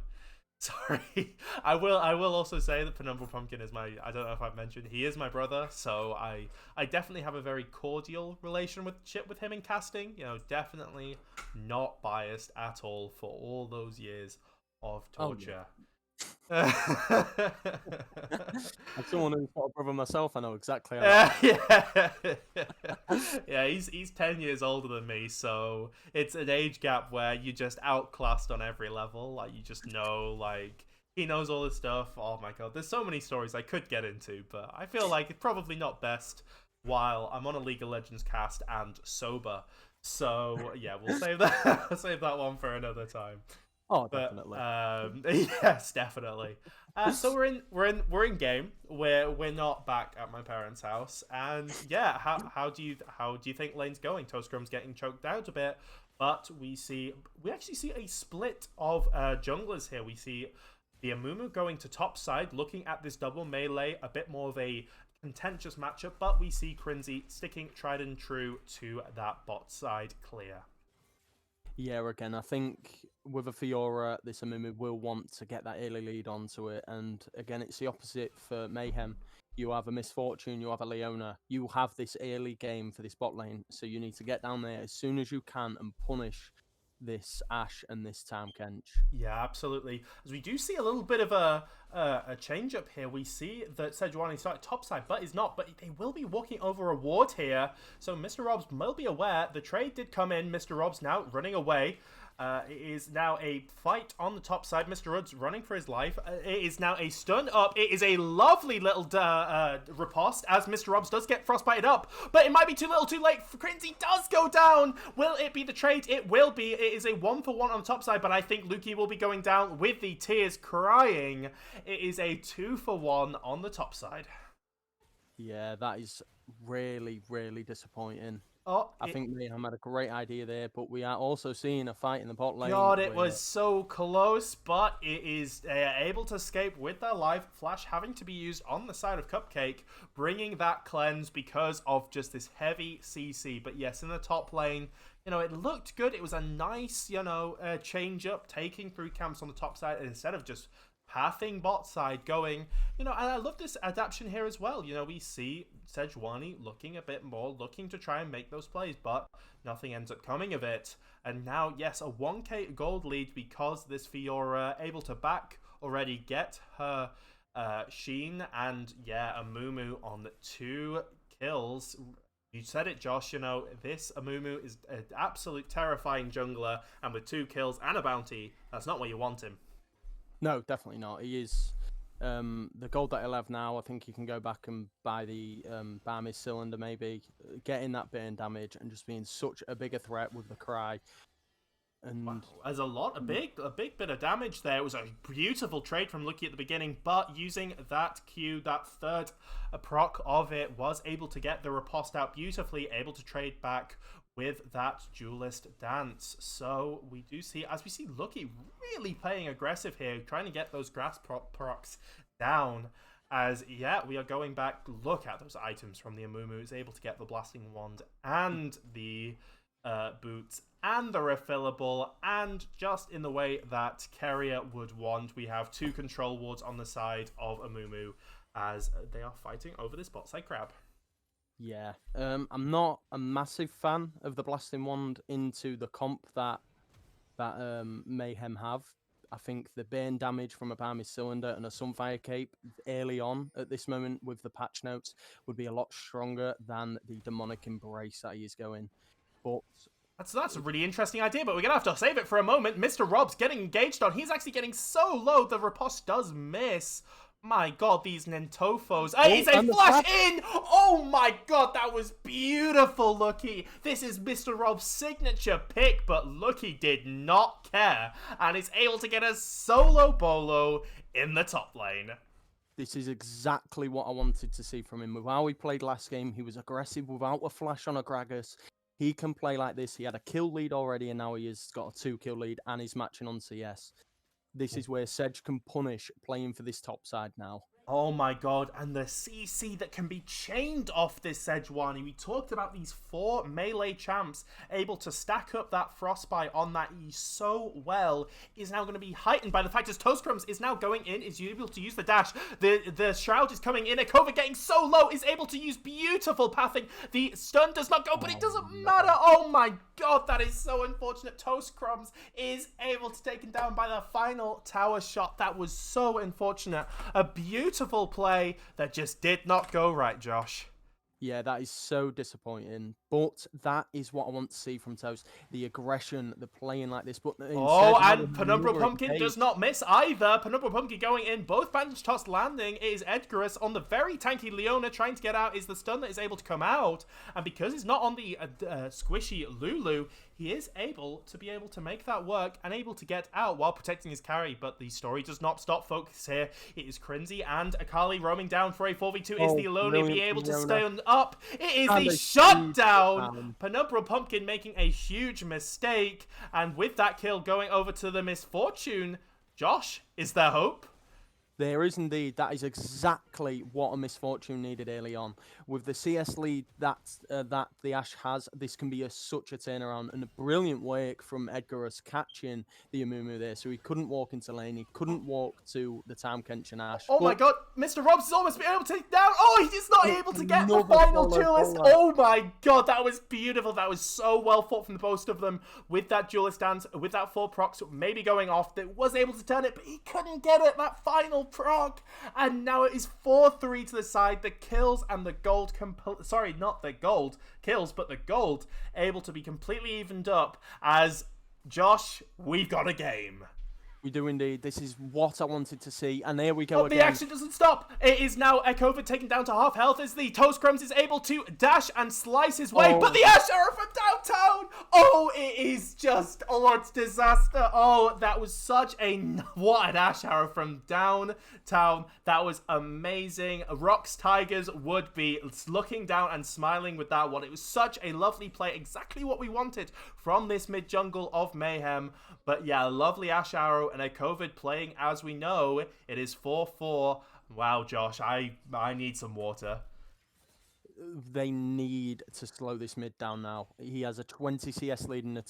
S1: Sorry, I will also say that Penumbral Pumpkin is my. I don't know if I've mentioned he is my brother, so I definitely have a very cordial relationship with him in casting. You know, definitely not biased at all for all those years of
S2: Oh,
S1: torture.
S2: As someone who's got a brother myself, I know exactly how that
S1: Yeah, yeah. He's 10 years older than me, so it's an age gap where you just outclassed on every level. Like you just know, like he knows all this stuff. Oh my god, there's so many stories I could get into, but I feel like it's probably not best while I'm on a League of Legends cast and sober. So yeah, we'll save that. Save that one for another time.
S2: Oh,
S1: But
S2: definitely.
S1: yes, definitely. So we're in game. We're not back at my parents' house, and yeah, how do you think lane's going? Toastgrum's getting choked out a bit, but we actually see a split of junglers here. We see the Amumu going to top side, looking at this double melee, a bit more of a contentious matchup, but we see Crinzy sticking tried and true to that bot side clear.
S2: Yeah, again, I think with a Fiora, this Amumu will want to get that early lead onto it. And again, it's the opposite for Mayhem. You have a Misfortune, you have a Leona. You have this early game for this bot lane, so you need to get down there as soon as you can and punish this Ashe and this Tahm Kench.
S1: Yeah, absolutely. As we do see a little bit of a change up here. We see that Sejuani started topside, but is not. But they will be walking over a ward here. So Mr. Robs will be aware. The trade did come in. Mr. Robs now running away. It is now a fight on the top side. Mr. Rud's running for his life. It is now a stun up. It is a lovely little riposte as Mr. Robs does get frostbited up. But it might be too little too late. Crinzy does go down. Will it be the trade? It will be. It is a 1-for-1 on the top side, but I think Lukey will be going down with the tears crying. It is a 2-for-1 on the top side.
S2: Yeah, that is really, really disappointing.
S1: Oh,
S2: I think Mayhem had a great idea there, but we are also seeing a fight in the bot lane.
S1: God, it was so close, but it is able to escape with their life. Flash having to be used on the side of Cupcake, bringing that cleanse because of just this heavy CC. But yes, in the top lane, you know, it looked good. It was a nice, change up, taking through camps on the top side instead of just pathing bot side going, and I love this adaptation here as well. We see Sejuani looking a bit more, looking to try and make those plays, but nothing ends up coming of it. And now, yes, a 1k gold lead because this Fiora able to back already get her Sheen and, yeah, a Mumu on 2 kills. You said it, Josh, this Amumu is an absolute terrifying jungler, and with 2 kills and a bounty, that's not where you want him.
S2: No, definitely not. He is the gold that he'll have now. I think he can go back and buy the Barmy cylinder, maybe getting that burn damage and just being such a bigger threat with the cry. And
S1: wow, there's a big bit of damage there. It was a beautiful trade from Lucky at the beginning, but using that Q, that third proc of it, was able to get the riposte out beautifully, able to trade back with that duelist dance. So we do see, as we see Lucky really playing aggressive here, trying to get those grass procs down. As, yeah, we are going back. Look at those items from the Amumu. Is able to get the Blasting Wand and the boots and the refillable, and just in the way that Carrier would want, we have 2 control wards on the side of Amumu as they are fighting over this bot side crab.
S2: Yeah, I'm not a massive fan of the Blasting Wand into the comp that Mayhem have. I think the burn damage from a Barmy cylinder and a Sunfire cape early on at this moment with the patch notes would be a lot stronger than the demonic embrace that he is going. But
S1: that's a really interesting idea, but we're gonna have to save it for a moment. Mr. Rob's getting engaged on. He's actually getting so low. The riposte does miss. My god, these Nentofos. It's a flash in! Oh my god, that was beautiful, Lucky. This is Mr. Rob's signature pick, but Lucky did not care and is able to get a solo bolo in the top lane.
S2: This is exactly what I wanted to see from him. With how he played last game, he was aggressive without a flash on a Gragas. He can play like this. He had a kill lead already, and now he has got a 2-kill lead, and he's matching on CS. This is where Sedge can punish playing for this top side now.
S1: Oh my god, and the CC that can be chained off this Sejuani. We talked about these 4 melee champs able to stack up that Frostbite on that E so well is now going to be heightened by the fact as Toast Crumbs is now going in, is able to use the dash. The Shroud is coming in, Akova getting so low, is able to use beautiful pathing. The stun does not go, but it doesn't matter. Oh my god, that is so unfortunate. Toast Crumbs is able to take him down by the final tower shot. That was so unfortunate. A beautiful play that just did not go right, Josh.
S2: Yeah, that is so disappointing. But that is what I want to see from Toast. The aggression, the playing like this. But
S1: Oh,
S2: instead,
S1: and Penumbra Pumpkin does not miss either. Penumbra Pumpkin going in, both Bandage Toss landing. It is Edgarus on the very tanky Leona trying to get out. Is the stun that is able to come out. And because he's not on the squishy Lulu, he is able to make that work and able to get out while protecting his carry. But the story does not stop focus here. It is Crinzy and Akali roaming down for a 4v2. Is the Leona be able to stay up? It is the shutdown. Penumbra Pumpkin making a huge mistake. And with that kill going over to the Misfortune, Josh, is there hope?
S2: There is indeed. That is exactly what a Misfortune needed early on. With the CS lead that the Ashe has, this can be such a turnaround, and a brilliant work from Edgarus catching the Amumu there. So he couldn't walk into lane, he couldn't walk to the Town Kenshin Ashe.
S1: Oh my god, Mr. Robs is almost been able to take down. Oh, he's not able to get the final duelist. Oh my god, that was beautiful. That was so well fought from the both of them with that duelist dance, with that 4 procs maybe going off. That was able to turn it, but he couldn't get it. That final proc, and now it is 4-3 to the side. The kills and the gold sorry, not the gold kills, but the gold able to be completely evened up. As Josh, we've got a game.
S2: We do indeed. This is what I wanted to see. And there we go again.
S1: The action doesn't stop. It is now Ekova taken down to half health as the Toast Crumbs is able to dash and slice his way. But the Ashe Arrow from downtown. Oh, it is just, oh, it's disaster. Oh, that was such a, what an Ashe Arrow from downtown. That was amazing. Rocks Tigers would be looking down and smiling with that one. It was such a lovely play. Exactly what we wanted from this mid jungle of Mayhem. But yeah, lovely Ashe Arrow and a COVID playing as we know. It is 4-4. Wow, Josh, I need some water.
S2: They need to slow this mid down now. He has a 20 CS lead and a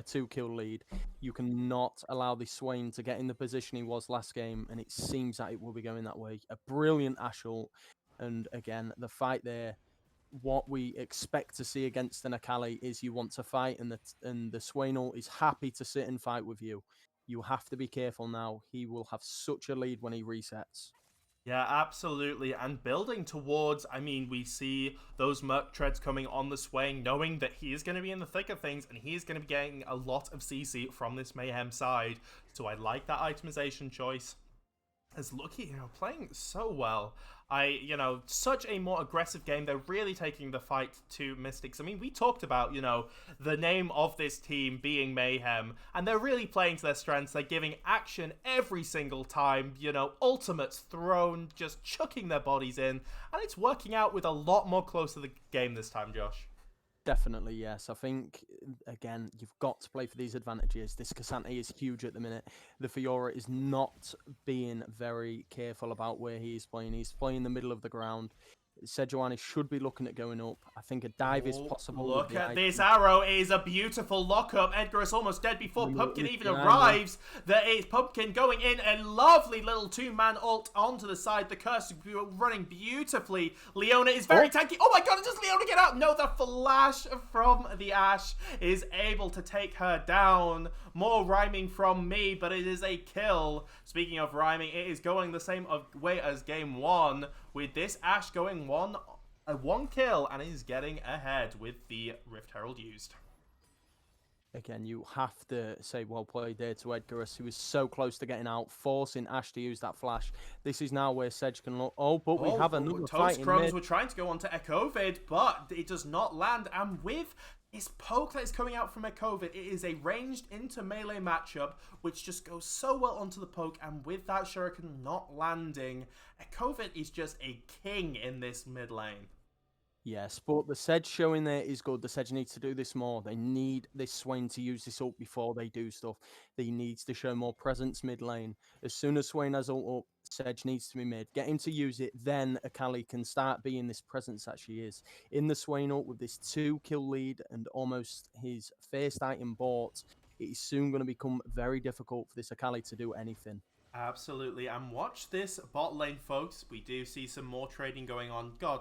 S2: 2 kill lead. You cannot allow this Swain to get in the position he was last game, and it seems that it will be going that way. A brilliant Ashe ult, and again, the fight there. What we expect to see against an Akali is you want to fight, and the Swain ult is happy to sit and fight with you. You have to be careful now. He will have such a lead when he resets.
S1: Yeah, absolutely. And building towards, I mean, we see those Merc Treads coming on the Swain, knowing that he is going to be in the thick of things, and he is going to be getting a lot of CC from this Mayhem side. So I like that itemization choice. As Lucky, playing so well. Such a more aggressive game. They're really taking the fight to Mystics. I mean, we talked about, the name of this team being Mayhem, and they're really playing to their strengths. They're giving action every single time, ultimates thrown, just chucking their bodies in, and it's working out with a lot more close to the game this time, Josh.
S2: Definitely, yes. I think, again, you've got to play for these advantages. This Cassante is huge at the minute. The Fiora is not being very careful about where he is playing. He's playing in the middle of the ground. Sejuani should be looking at going up. I think a dive is possible.
S1: Look at this arrow. It is a beautiful lockup. Edgar is almost dead before Pumpkin even arrives. There is Pumpkin going in. A lovely little 2-man ult onto the side. The curse is running beautifully. Leona is very tanky. Oh my god, does Leona get out? No, the flash from the Ashe is able to take her down. More rhyming from me, but it is a kill. Speaking of rhyming, it is going the same way as game 1. With this Ashe going one kill, and is getting ahead with the Rift Herald used.
S2: Again, you have to say well played there to Edgarus, who is so close to getting out, forcing Ashe to use that flash. This is now where Sedge can look. But we have another fight in
S1: Crumbs were trying to go on to Ekovid, but it does not land. And with this poke that is coming out from Ekovid, it is a ranged into melee matchup, which just goes so well onto the poke. And with that Shuriken not landing, Ekovid is just a king in this mid lane.
S2: Yes, but the Sedge showing there is good. The Sedge needs to do this more. They need this Swain to use this ult before they do stuff. They needs to show more presence mid lane. As soon as Swain has ult up, Sedge needs to be mid. Get him to use it, then Akali can start being this presence that she is. In the Swain ult with this 2-kill lead and almost his first item bought, it is soon going to become very difficult for this Akali to do anything.
S1: Absolutely, and watch this bot lane, folks. We do see some more trading going on. God,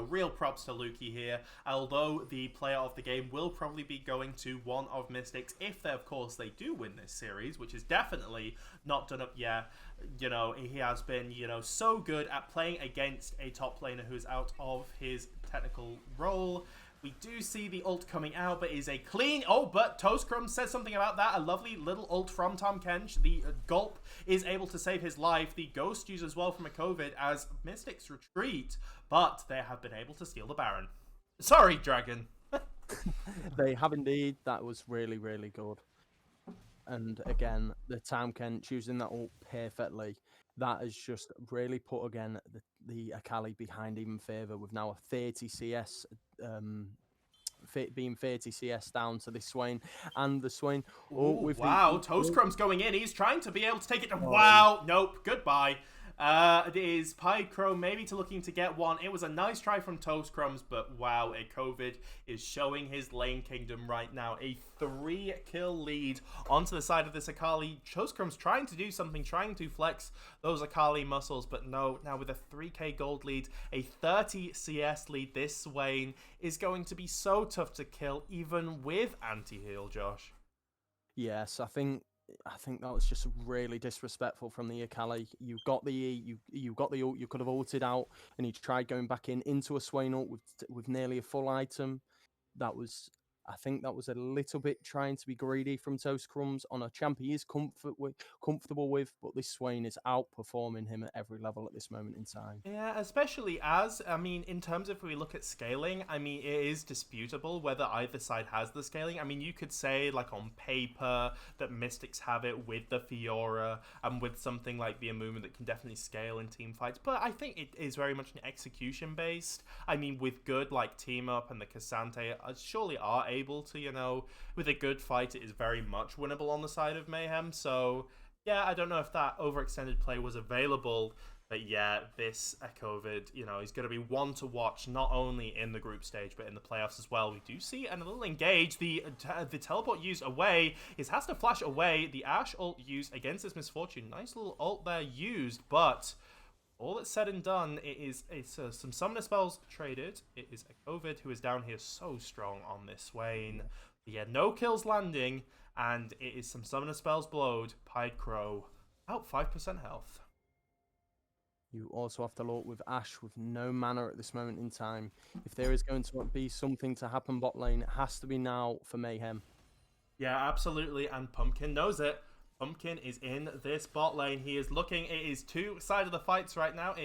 S1: real props to Lukey here. Although the player of the game will probably be going to one of Mystics if they, of course, they do win this series, which is definitely not done up yet. He has been, so good at playing against a top laner who is out of his technical role. We do see the ult coming out, but is a clean... Oh, but Toastcrumbs says something about that. A lovely little ult from Tahm Kench. The Gulp is able to save his life. The Ghost use as well from a COVID as Mystics retreat, but they have been able to steal the Baron. Sorry, Dragon.
S2: They have indeed. That was really, really good. And again, the Tahm Kench using that ult perfectly. That has just really put, again, the Akali behind even further with now a 30 CS, being 30 CS down to the Swain. And the Swain...
S1: Wow, Toastcrumbs going in. He's trying to be able to take it. Wow, nope, goodbye. It is Piedcrow maybe looking to get one. It was a nice try from Toastcrumbs, but wow, a COVID is showing his lane kingdom right now. A 3-kill lead onto the side of this Akali. Toastcrumbs trying to do something, trying to flex those Akali muscles, but no. Now with a 3k gold lead, a 30 CS lead, this Swain is going to be so tough to kill, even with anti-heal, Josh.
S2: Yes, I think that was just really disrespectful from the Akali. You got the E, you got the ult, you could have ulted out, and he tried going back into a Swain ult with nearly a full item. I think that was a little bit trying to be greedy from Toastcrumbs on a champ he is comfortable with, but this Swain is outperforming him at every level at this moment in time.
S1: Yeah, especially in terms of if we look at scaling, it is disputable whether either side has the scaling. You could say, like, on paper that Mystics have it with the Fiora and with something like the Amumu that can definitely scale in team fights, but I think it is very much an execution based. With good, like, Team Up and the Cassante surely are able to, with a good fight, it is very much winnable on the side of Mayhem. So, yeah, I don't know if that overextended play was available, but yeah, this COVID, is going to be one to watch, not only in the group stage, but in the playoffs as well. We do see a little engage. The teleport used away. It has to flash away. The Ashe ult used against this Misfortune. Nice little ult there used, but... all that's said and done, it's some summoner spells traded. It is a COVID who is down here so strong on this Swain. But yeah, no kills landing, and it is some summoner spells blowed. Piedcrow, about 5% health.
S2: You also have to look with Ashe with no mana at this moment in time. If there is going to be something to happen bot lane, it has to be now for Mayhem.
S1: Yeah, absolutely, and Pumpkin knows it. Pumpkin is in this bot lane. He is looking. It is two sides of the fights right now.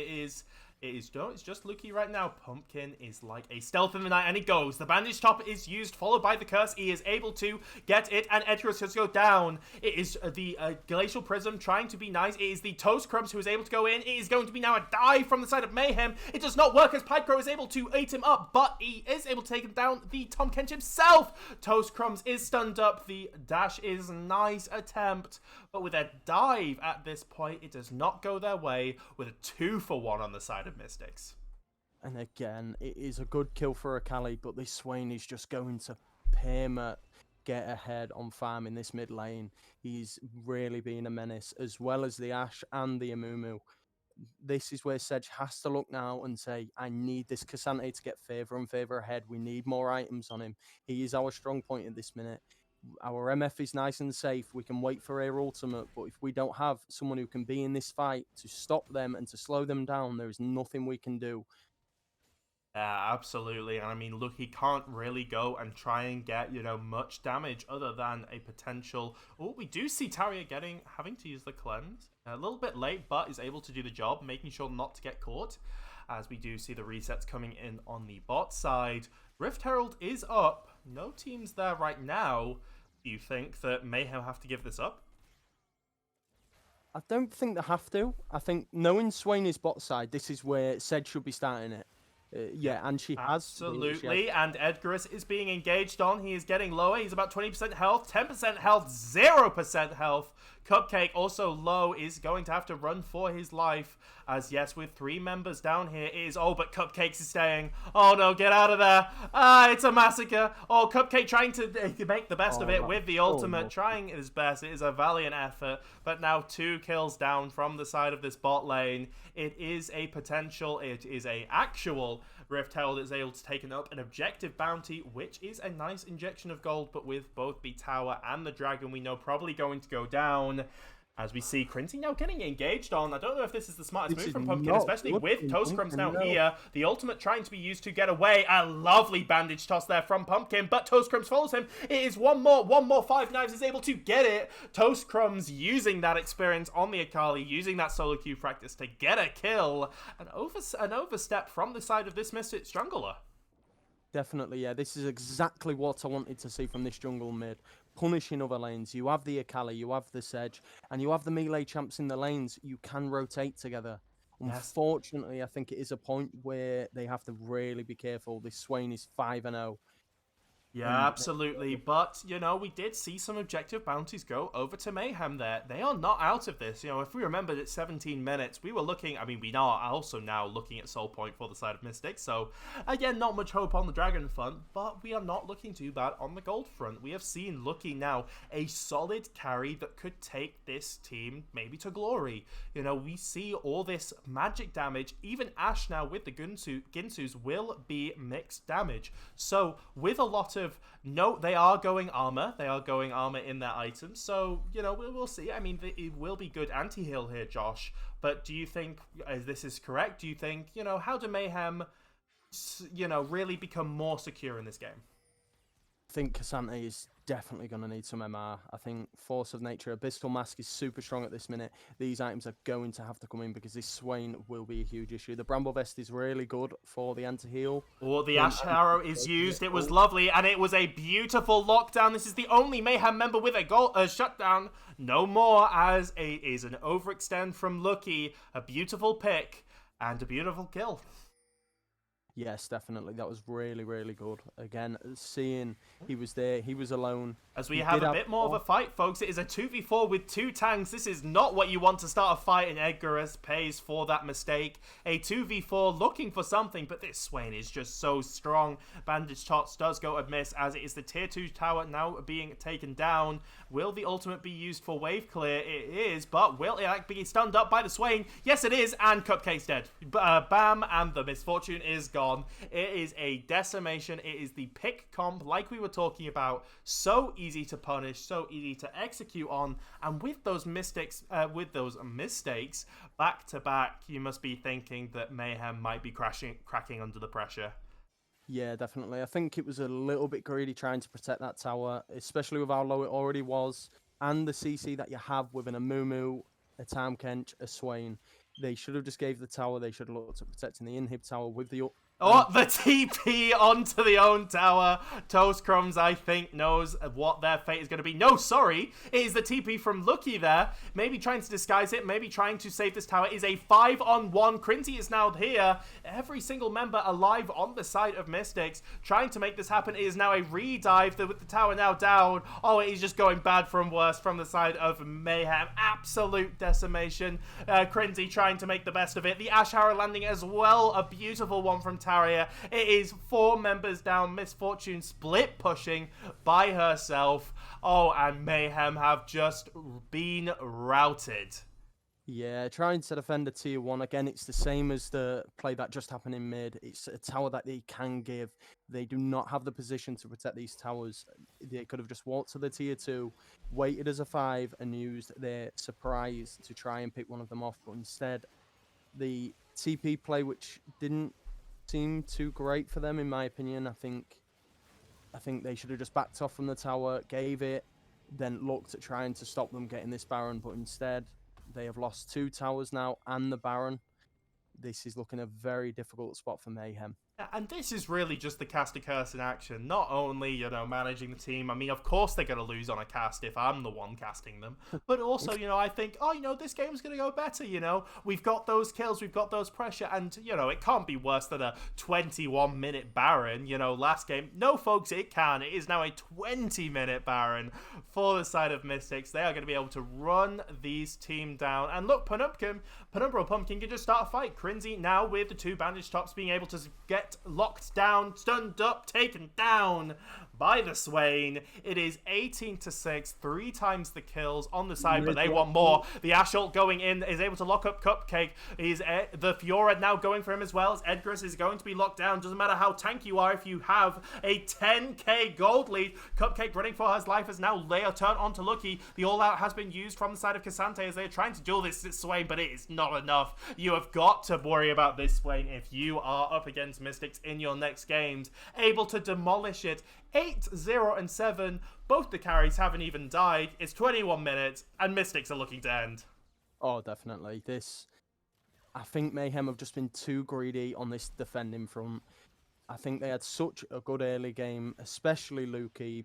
S1: It's just Lukey right now. Pumpkin is like a stealth in the night, and he goes. The bandage top is used, followed by the curse. He is able to get it, and Edgarus has to go down. It is the Glacial Prism trying to be nice. It is the Toastcrumbs who is able to go in. It is going to be now a dive from the side of Mayhem. It does not work as Piedcrow is able to eat him up, but he is able to take him down. The Tahm Kench himself. Toastcrumbs is stunned up. The dash is a nice attempt, but with a dive at this point, it does not go their way with a 2-for-1 on the side of Mystics.
S2: And again, it is a good kill for Akali, but this Swain is just going to get ahead on farm in this mid lane. He's really being a menace, as well as the Ashe and the Amumu. This is where Sedge has to look now and say, I need this Cassante to get further and further ahead. We need more items on him. He is our strong point at this minute. Our MF is nice and safe. We can wait for air ultimate, but if we don't have someone who can be in this fight to stop them and to slow them down, there is nothing we can do.
S1: Yeah, absolutely. And look, he can't really go and try and get, much damage other than a potential... Oh, we do see Taria having to use the cleanse. A little bit late, but is able to do the job, making sure not to get caught. As we do see the resets coming in on the bot side. Rift Herald is up. No teams there right now. Do you think that Mayhem have to give this up?
S2: I don't think they have to. I think knowing Swain is bot side, this is where Sedge should be starting it. Yeah, and she has.
S1: Absolutely, and Edgarus is being engaged on. He is getting lower. He's about 20% health, 10% health, 0% health. Cupcake, also low, is going to have to run for his life. As yes, with 3 members down here, it is... Oh, but Cupcakes is staying. Oh no, get out of there. It's a massacre. Oh, Cupcake trying to make the best of it with the ultimate, trying his best. It is a valiant effort, but now 2 kills down from the side of this bot lane. It is a potential, it is a actual Rift Herald is able to take up an objective bounty, which is a nice injection of gold, but with both the tower and the dragon, we know probably going to go down. As we see Crinty now getting engaged on. I don't know if this is the smartest move from Pumpkin, especially with Toast Crumbs now here. The ultimate trying to be used to get away. A lovely bandage toss there from Pumpkin, but Toast Crumbs follows him. It is one more. 5 Knives is able to get it. Toast Crumbs using that experience on the Akali, using that solo queue practice to get a kill. An overstep from the side of this Mystic Strangler.
S2: Definitely, yeah. This is exactly what I wanted to see from this jungle mid. Punishing other lanes. You have the Akali, you have the Sedge, and you have the melee champs in the lanes. You can rotate together. Yes. Unfortunately, I think it is a point where they have to really be careful. This Swain is 5-0.
S1: Yeah, absolutely. But, you know, we did see some objective bounties go over to Mayhem there. They are not out of this. You know, if we remembered at 17 minutes, we were looking... I mean, we are also now looking at Soul Point for the side of Mystics. So, again, not much hope on the Dragon front, but we are not looking too bad on the Gold front. We have seen Lucky now a solid carry that could take this team maybe to glory. You know, we see all this magic damage. Even Ashe now with the Ginsus will be mixed damage. So, with a lot of... No, they are going armor. They are going armor in their items. So, you know, we'll see. I mean, it will be good anti-heal here, Josh. But do you think this is correct? Do you think, you know, how do Mayhem, you know, really become more secure in this game?
S2: I think Cassante is definitely going to need some MR. I think Force of Nature, Abyssal Mask is super strong at this minute. These items are going to have to come in because this Swain will be a huge issue. The Bramble Vest is really good for the anti-heal.
S1: Oh, the Ash Arrow is used. It was lovely, and it was a beautiful lockdown. This is the only Mayhem member with a shutdown. No more, as it is an overextend from Lucky. A beautiful pick and a beautiful kill.
S2: Yes, definitely. That was really, really good. Again, seeing he was there, he was alone.
S1: As we have a bit more of a fight, folks. It is a 2v4 with 2 tanks. This is not what you want to start a fight, and Edgarus pays for that mistake. A 2v4 looking for something, but this Swain is just so strong. Bandage Tots does go amiss, as it is the tier 2 tower now being taken down. Will the ultimate be used for wave clear? It is, but will it be stunned up by the Swain? Yes, it is, and Cupcake's dead. Bam, and the misfortune is gone. It is a decimation. It is the pick comp, like we were talking about. So easy to punish, so easy to execute on, and with those mistakes back to back, you must be thinking that Mayhem might be cracking under the pressure.
S2: Yeah, definitely. I think it was a little bit greedy trying to protect that tower, especially with how low it already was, and the CC that you have with an Amumu, a Tahm Kench, a Swain. They should have just gave the tower. They should have looked at protecting the inhib tower with the...
S1: Oh, the TP onto the own tower. Toast Crumbs, I think, knows what their fate is going to be. No, sorry. It is the TP from Lucky there. Maybe trying to disguise it. Maybe trying to save this tower. It is a 5-on-1. Crinty is now here. Every single member alive on the side of Mystics. Trying to make this happen. It is now a re-dive with the tower now down. Oh, it is just going bad from worse from the side of Mayhem. Absolute decimation. Crinty trying to make the best of it. The Ash Harrow landing as well. A beautiful one from Taria. It is 4 members down. Misfortune split pushing by herself. Oh, and Mayhem have just been routed.
S2: Yeah, trying to defend a tier 1. Again, it's the same as the play that just happened in mid. It's a tower that they can give. They do not have the position to protect these towers. They could have just walked to the tier 2, waited as a 5, and used their surprise to try and pick one of them off. But instead, the TP play, which didn't seem too great for them, in my opinion. I think they should have just backed off from the tower, gave it, then looked at trying to stop them getting this Baron, but instead they have lost 2 towers now and the Baron. This is looking a very difficult spot for Mayhem.
S1: And this is really just the caster curse in action. Not only, managing the team. I mean, of course they're going to lose on a cast if I'm the one casting them. But also, I think, this game's going to go better, We've got those kills, we've got those pressure, and, it can't be worse than a 21-minute Baron, last game. No, folks, it can. It is now a 20-minute Baron for the side of Mystics. They are going to be able to run these team down. And look, Penumbral Pumpkin can just start a fight. Crinzy now with the 2 bandage tops being able to get locked down, stunned up, taken down by the Swain. It is 18-6, 3 times the kills on the side, but they want more. The Ashult going in is able to lock up Cupcake. The Fiora now going for him as well, as Edgarus is going to be locked down. Doesn't matter how tanky you are if you have a 10k gold lead. Cupcake running for his life as now Leia turn onto Lucky. The all-out has been used from the side of Cassante as they're trying to duel this Swain, but it is not enough. You have got to worry about this Swain if you are up against Mystics in your next games. Able to demolish it. 8-0 and 7. Both the carries haven't even died. It's 21 minutes, and Mystics are looking to end.
S2: Oh, definitely. I think Mayhem have just been too greedy on this defending front. I think they had such a good early game, especially Lukey.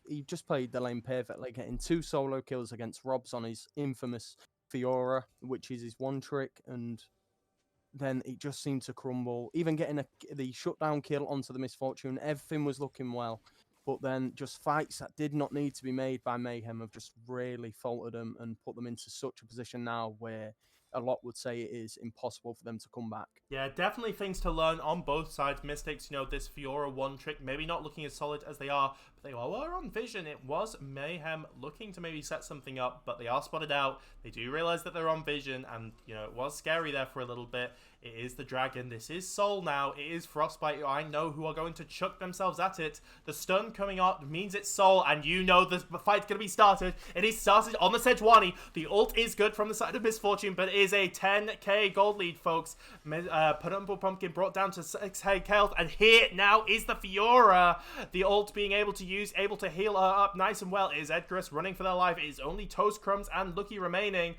S2: He just played the lane perfectly, getting 2 solo kills against Robs on his infamous Fiora, which is his one trick, and then it just seemed to crumble. Even getting the shutdown kill onto the Misfortune, everything was looking well. But then just fights that did not need to be made by Mayhem have just really faltered them and put them into such a position now where a lot would say it is impossible for them to come back.
S1: Yeah, definitely things to learn on both sides. Mystics, this Fiora one trick, maybe not looking as solid as they are, but they were on vision. It was Mayhem looking to maybe set something up, but they are spotted out. They do realize that they're on vision, and, it was scary there for a little bit. It is the Dragon. This is Soul now. It is Frostbite. I know who are going to chuck themselves at it. The stun coming up means it's Soul, and the fight's going to be started. It is started on the Sejuani. The ult is good from the side of Misfortune, but it is a 10k gold lead, folks. Penumbral Pumpkin brought down to 6k health, and here now is the Fiora. The ult being able to heal her up nice and well. It is Edgarus running for their life. It is only Toast Crumbs and Lucky remaining.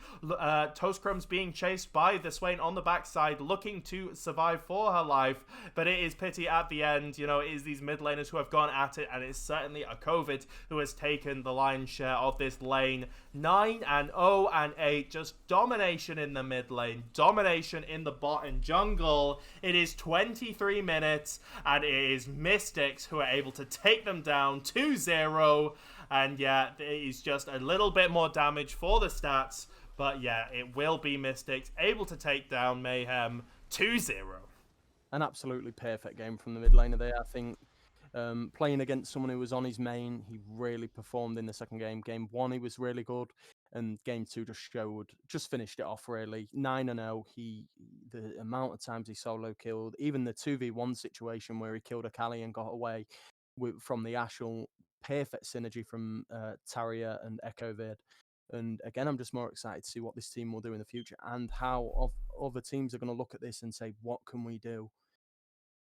S1: Toast Crumbs being chased by the Swain on the backside, looking to survive for her life, but it is pity at the end. It is these mid laners who have gone at it, and it's certainly a COVID who has taken the lion's share of this lane. 9-0 and 8, just domination in the mid lane, domination in the bot and jungle. It is 23 minutes, and it is Mystics who are able to take them down 2-0, and yeah, it is just a little bit more damage for the stats. But yeah, it will be Mystics able to take down Mayhem 2-0.
S2: An absolutely perfect game from the mid laner there. I think playing against someone who was on his main, he really performed in the second game. Game 1, he was really good, and Game 2 just finished it off really. 9-0. The amount of times he solo killed, even the 2v1 situation where he killed Akali and got away from the Ashel. Perfect synergy from Taria and Echo Vid. And again, I'm just more excited to see what this team will do in the future and how other teams are going to look at this and say, what can we do?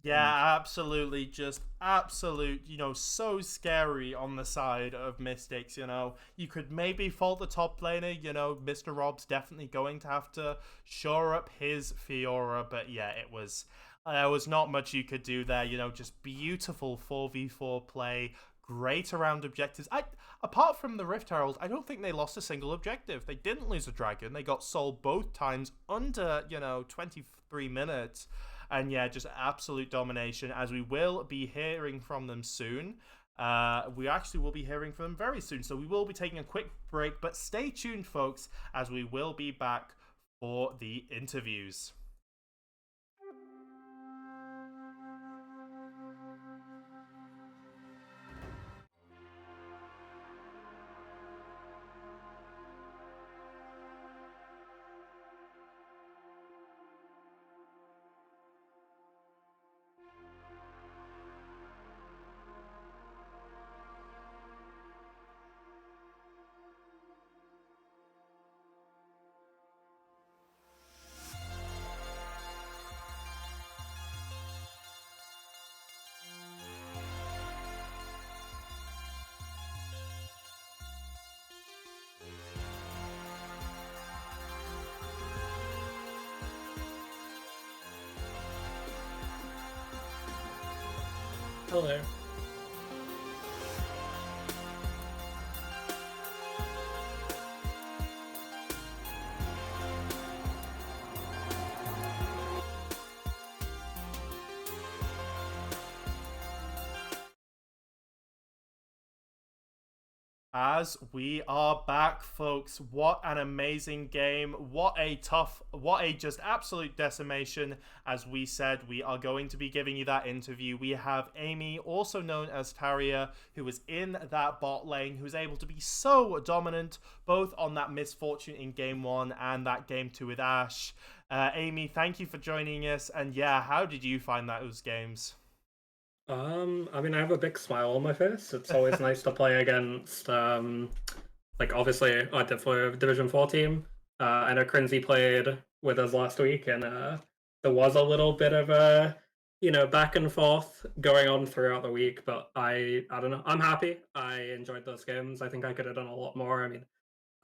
S1: Yeah, absolutely. Just absolute, so scary on the side of Mystics, You could maybe fault the top laner, Mr. Rob's definitely going to have to shore up his Fiora, but yeah, there was not much you could do there, just beautiful 4v4 play. Great around objectives. Apart from the Rift Herald, I don't think they lost a single objective. They didn't lose a dragon. They got sold both times under, 23 minutes. And yeah, just absolute domination, as we will be hearing from them soon. We actually will be hearing from them very soon. So we will be taking a quick break, but stay tuned, folks, as we will be back for the interviews.
S3: Hello.
S1: As we are back, folks, what an amazing game. What a just absolute decimation. As we said, we are going to be giving you that interview. We have Amy, also known as Taria, who was in that bot lane, who was able to be so dominant, both on that misfortune in game 1 and that game 2 with Ashe. Amy, thank you for joining us. And yeah, how did you find those games?
S3: I mean, I have a big smile on my face. It's always nice to play against, like, obviously, I did for a Division 4 team. I know Crinzy played with us last week, and there was a little bit of a, back and forth going on throughout the week, but I don't know. I'm happy. I enjoyed those games. I think I could have done a lot more. I mean,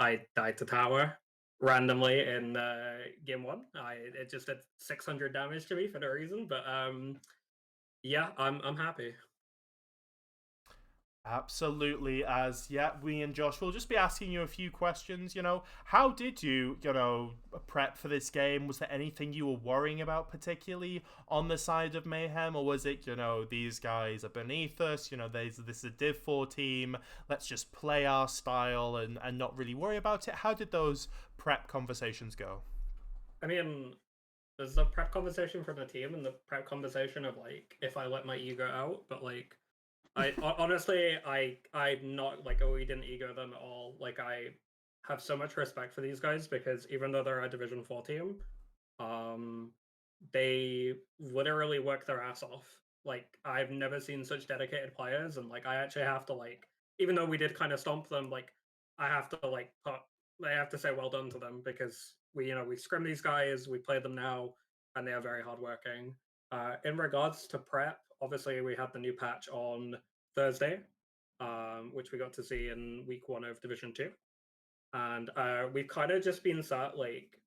S3: I died to tower randomly in game 1. It just did 600 damage to me for no reason, but yeah, I'm happy.
S1: Absolutely. As yeah, we and Josh will just be asking you a few questions. How did you, prep for this game? Was there anything you were worrying about particularly on the side of Mayhem, or was it, these guys are beneath us? This is a Div 4 team. Let's just play our style and not really worry about it. How did those prep conversations go?
S3: I mean, there's the prep conversation from the team and the prep conversation of like if I let my ego out, but like honestly, I'm not like, oh, we didn't ego them at all. Like I have so much respect for these guys because even though they're a Division 4 team, um, they literally work their ass off. Like I've never seen such dedicated players, and like I actually have to like, even though we did kind of stomp them, like I have to like I have to say well done to them because we scrim these guys, we play them now, and they are very hardworking. In regards to prep, obviously we had the new patch on Thursday, which we got to see in week 1 of Division 2, and we've kind of just been sat like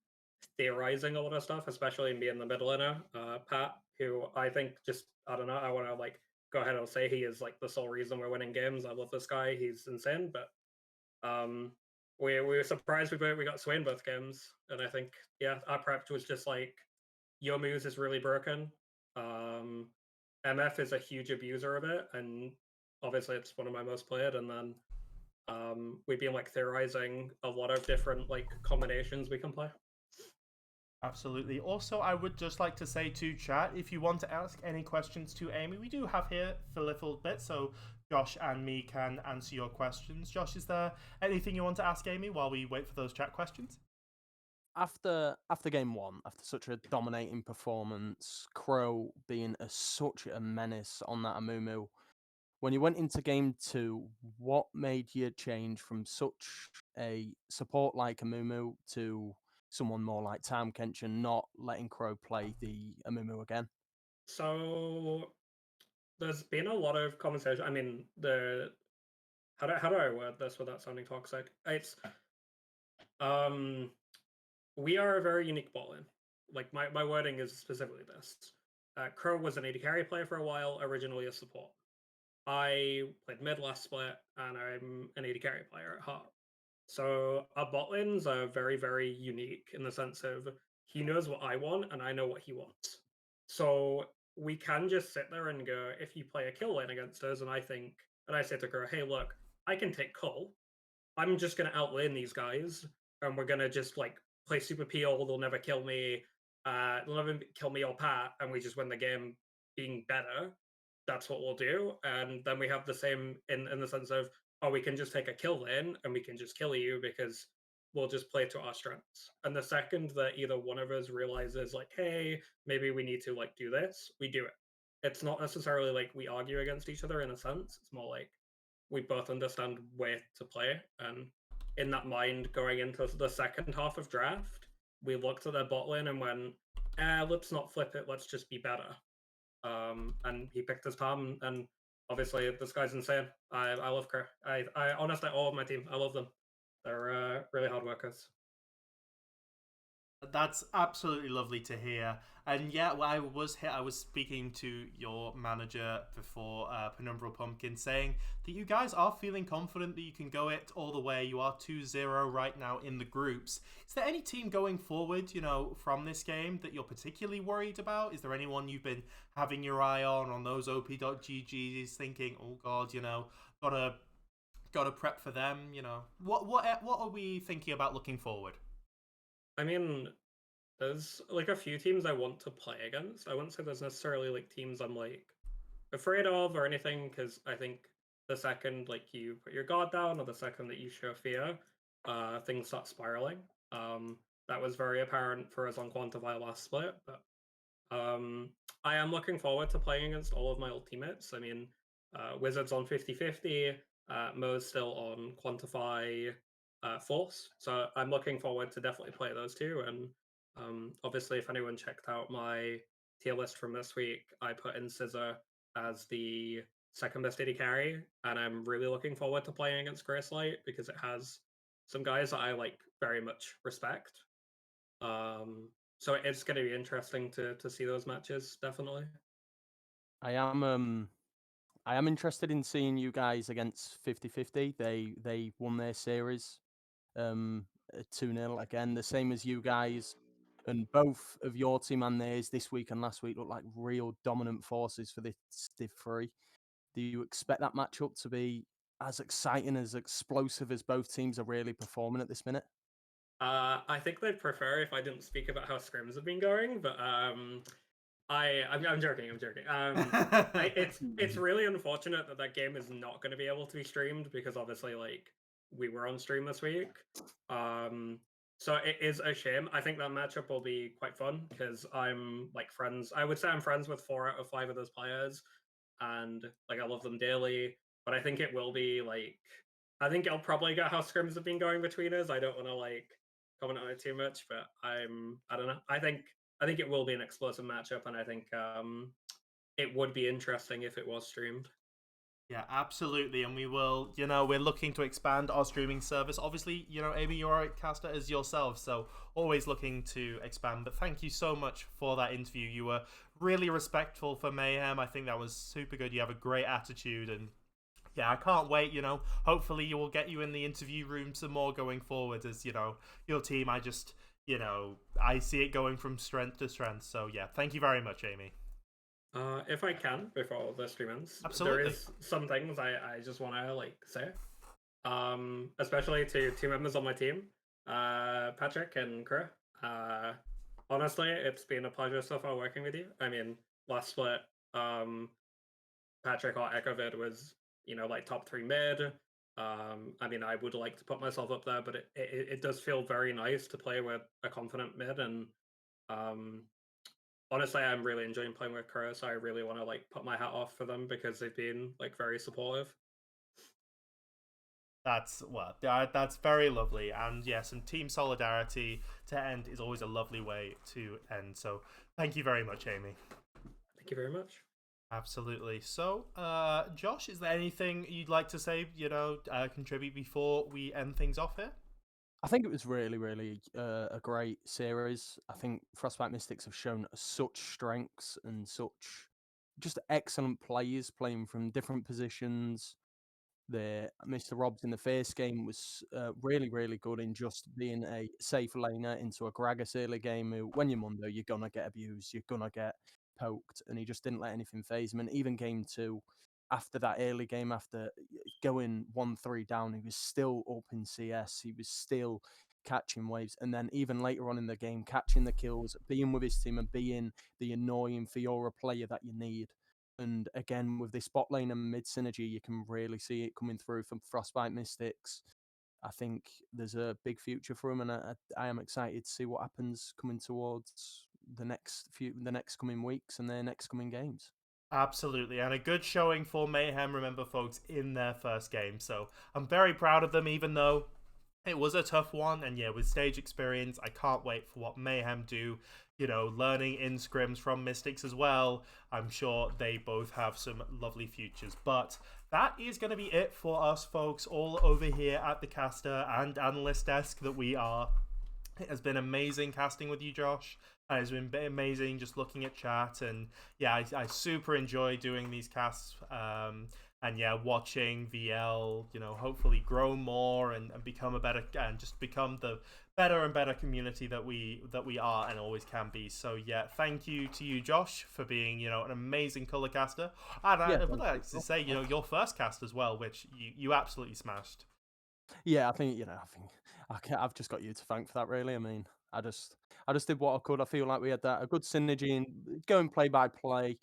S3: theorizing a lot of stuff, especially me in the middle inner, Pat, who I think just I don't know. I want to like go ahead and say he is like the sole reason we're winning games. I love this guy; he's insane. But we were surprised we got Swain both games, and I think yeah, our prep was just like Yomu's is really broken. MF is a huge abuser of it, and obviously it's one of my most played. And then we've been like theorizing a lot of different like combinations we can play.
S1: Absolutely. Also, I would just like to say to chat, if you want to ask any questions to Amy, we do have here for a little bit, so Josh and me can answer your questions. Josh, is there anything you want to ask Amy while we wait for those chat questions?
S2: After game 1, after such a dominating performance, Crow being such a menace on that Amumu, when you went into game 2, what made you change from such a support like Amumu to someone more like Tam Kenshin, not letting Crow play the Amumu again?
S3: So there's been a lot of conversation. I mean, how do I word this without sounding toxic? It's um we are a very unique ball in. Like my wording is specifically this. Crow was an AD carry player for a while, originally a support. I played mid last split, and I'm an AD carry player at heart. So our bot lanes are very, very unique in the sense of he knows what I want and I know what he wants. So we can just sit there and go, if you play a kill lane against us, and I say to Crow, hey, look, I can take Cull. I'm just gonna outlane these guys, and we're gonna just like play super peel. They'll never kill me. They'll never kill me or Pat, and we just win the game being better. That's what we'll do. And then we have the same in the sense of, oh, we can just take a kill lane and we can just kill you because we'll just play to our strengths. And the second that either one of us realizes like, hey, maybe we need to like do this, we do it. It's not necessarily like we argue against each other in a sense. It's more like we both understand where to play. And in that mind, going into the second half of draft, we looked at their bot lane and went, let's not flip it, let's just be better. And he picked his Tom, and obviously this guy's insane. I love Kerr. I honestly, all of my team, I love them. They're really hard workers.
S1: That's absolutely lovely to hear. And yeah, well, I was speaking to your manager before, Penumbral Pumpkin, saying that you guys are feeling confident that you can go it all the way. You are 2-0 right now in the groups. Is there any team going forward, from this game that you're particularly worried about? Is there anyone you've been having your eye on those op.ggs, thinking, oh god, gotta prep for them? What are we thinking about looking forward?
S3: I mean, there's like a few teams I want to play against. I wouldn't say there's necessarily like teams I'm like afraid of or anything, because I think the second like you put your guard down or the second that you show fear, things start spiraling. That was very apparent for us on Quantify last split, but I am looking forward to playing against all of my old teammates. I mean, Wizards on 50/50, Mo's still on Quantify Force, so I'm looking forward to definitely play those two. And obviously, if anyone checked out my tier list from this week, I put in Scissor as the second best AD carry, and I'm really looking forward to playing against Gracelight because it has some guys that I like very much respect. So it's going to be interesting to see those matches, definitely.
S2: I am interested in seeing you guys against 50/50. They won their series 2-0 again, the same as you guys. And both of your team and theirs this week and last week look like real dominant forces for this Div 3. Do you expect that matchup to be as exciting, as explosive as both teams are really performing at this minute?
S3: I think they'd prefer if I didn't speak about how scrims have been going, but I'm joking. I'm joking. It's really unfortunate that game is not going to be able to be streamed because obviously like we were on stream this week. So it is a shame. I think that matchup will be quite fun because I'm like friends. I would say I'm friends with 4 out of 5 of those players, and like I love them dearly. But I think it will be like I think I'll probably get how scrims have been going between us. I don't want to like comment on it too much, but I don't know. I think it will be an explosive matchup, and I think it would be interesting if it was streamed.
S1: Yeah, absolutely. And we will, we're looking to expand our streaming service. Obviously, Amy, you're a caster as yourself, so always looking to expand. But thank you so much for that interview. You were really respectful for Mayhem. I think that was super good. You have a great attitude, and yeah, I can't wait, hopefully you will get you in the interview room some more going forward as, your team. I just, I see it going from strength to strength. So yeah, thank you very much, Amy.
S3: If I can, before the stream ends,
S1: absolutely.
S3: There is some things I just want to like say, especially to two members on my team, Patrick and Kura. Honestly, it's been a pleasure so far working with you. I mean, last split, Patrick or Echovid was like top 3 mid. I mean, I would like to put myself up there, but it does feel very nice to play with a confident mid, and honestly, I'm really enjoying playing with Kura, so I really want to like put my hat off for them because they've been like very supportive.
S1: That's that's very lovely, and yeah, some team solidarity to end is always a lovely way to end. So thank you very much, Amy.
S3: Thank you very much.
S1: Absolutely. So, Josh, is there anything you'd like to say, contribute before we end things off here?
S2: I think it was really, really a great series. I think Frostbite Mystics have shown such strengths and such just excellent players playing from different positions. Mr. Robs in the first game was really, really good in just being a safe laner into a Gragas early game. Who, when you're Mundo, you're going to get abused, you're going to get poked, and he just didn't let anything phase him. And even game 2, after that early game, after going 1-3 down, he was still up in CS. He was still catching waves. And then even later on in the game, catching the kills, being with his team and being the annoying Fiora player that you need. And again, with this bot lane and mid synergy, you can really see it coming through from Frostbite Mystics. I think there's a big future for him, and I am excited to see what happens coming towards the next coming weeks and their next coming games.
S1: Absolutely, and a good showing for Mayhem, remember folks, in their first game. So I'm very proud of them, even though it was a tough one. And yeah, with stage experience, I can't wait for what Mayhem do. Learning in scrims from Mystics as well. I'm sure they both have some lovely futures. But that is going to be it for us, folks, all over here at the caster and analyst desk that we are. It has been amazing casting with you, Josh. And it's been amazing just looking at chat. And yeah, I super enjoy doing these casts. And yeah, watching VL, hopefully grow more and become a better, and just become the better and better community that we are and always can be. So yeah, thank you to you, Josh, for being an amazing color caster. And I would like to say your first cast as well, which you absolutely smashed.
S2: Yeah, I think I've just got you to thank for that. Really, I mean, I just did what I could. I feel like we had a good synergy and going play by play.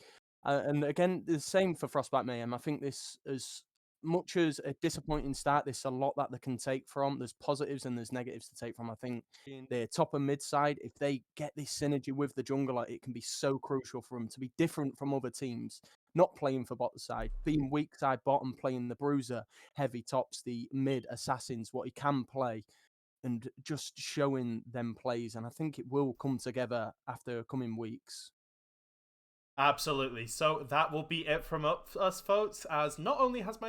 S2: And again, the same for Frostbite Mayhem. I think this, as much as a disappointing start, there's a lot that they can take from. There's positives and there's negatives to take from. I think the top and mid side, if they get this synergy with the jungler, it can be so crucial for them to be different from other teams. Not playing for bottom side, being weak side bottom, playing the bruiser, heavy tops, the mid assassins, what he can play, and just showing them plays. And I think it will come together after coming weeks.
S1: Absolutely. So that will be it from us, folks. As not only has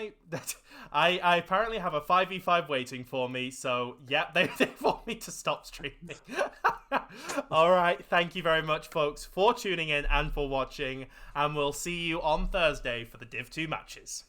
S1: I apparently have a 5v5 waiting for me. So yeah, they want me to stop streaming. All right. Thank you very much, folks, for tuning in and for watching. And we'll see you on Thursday for the Div 2 matches.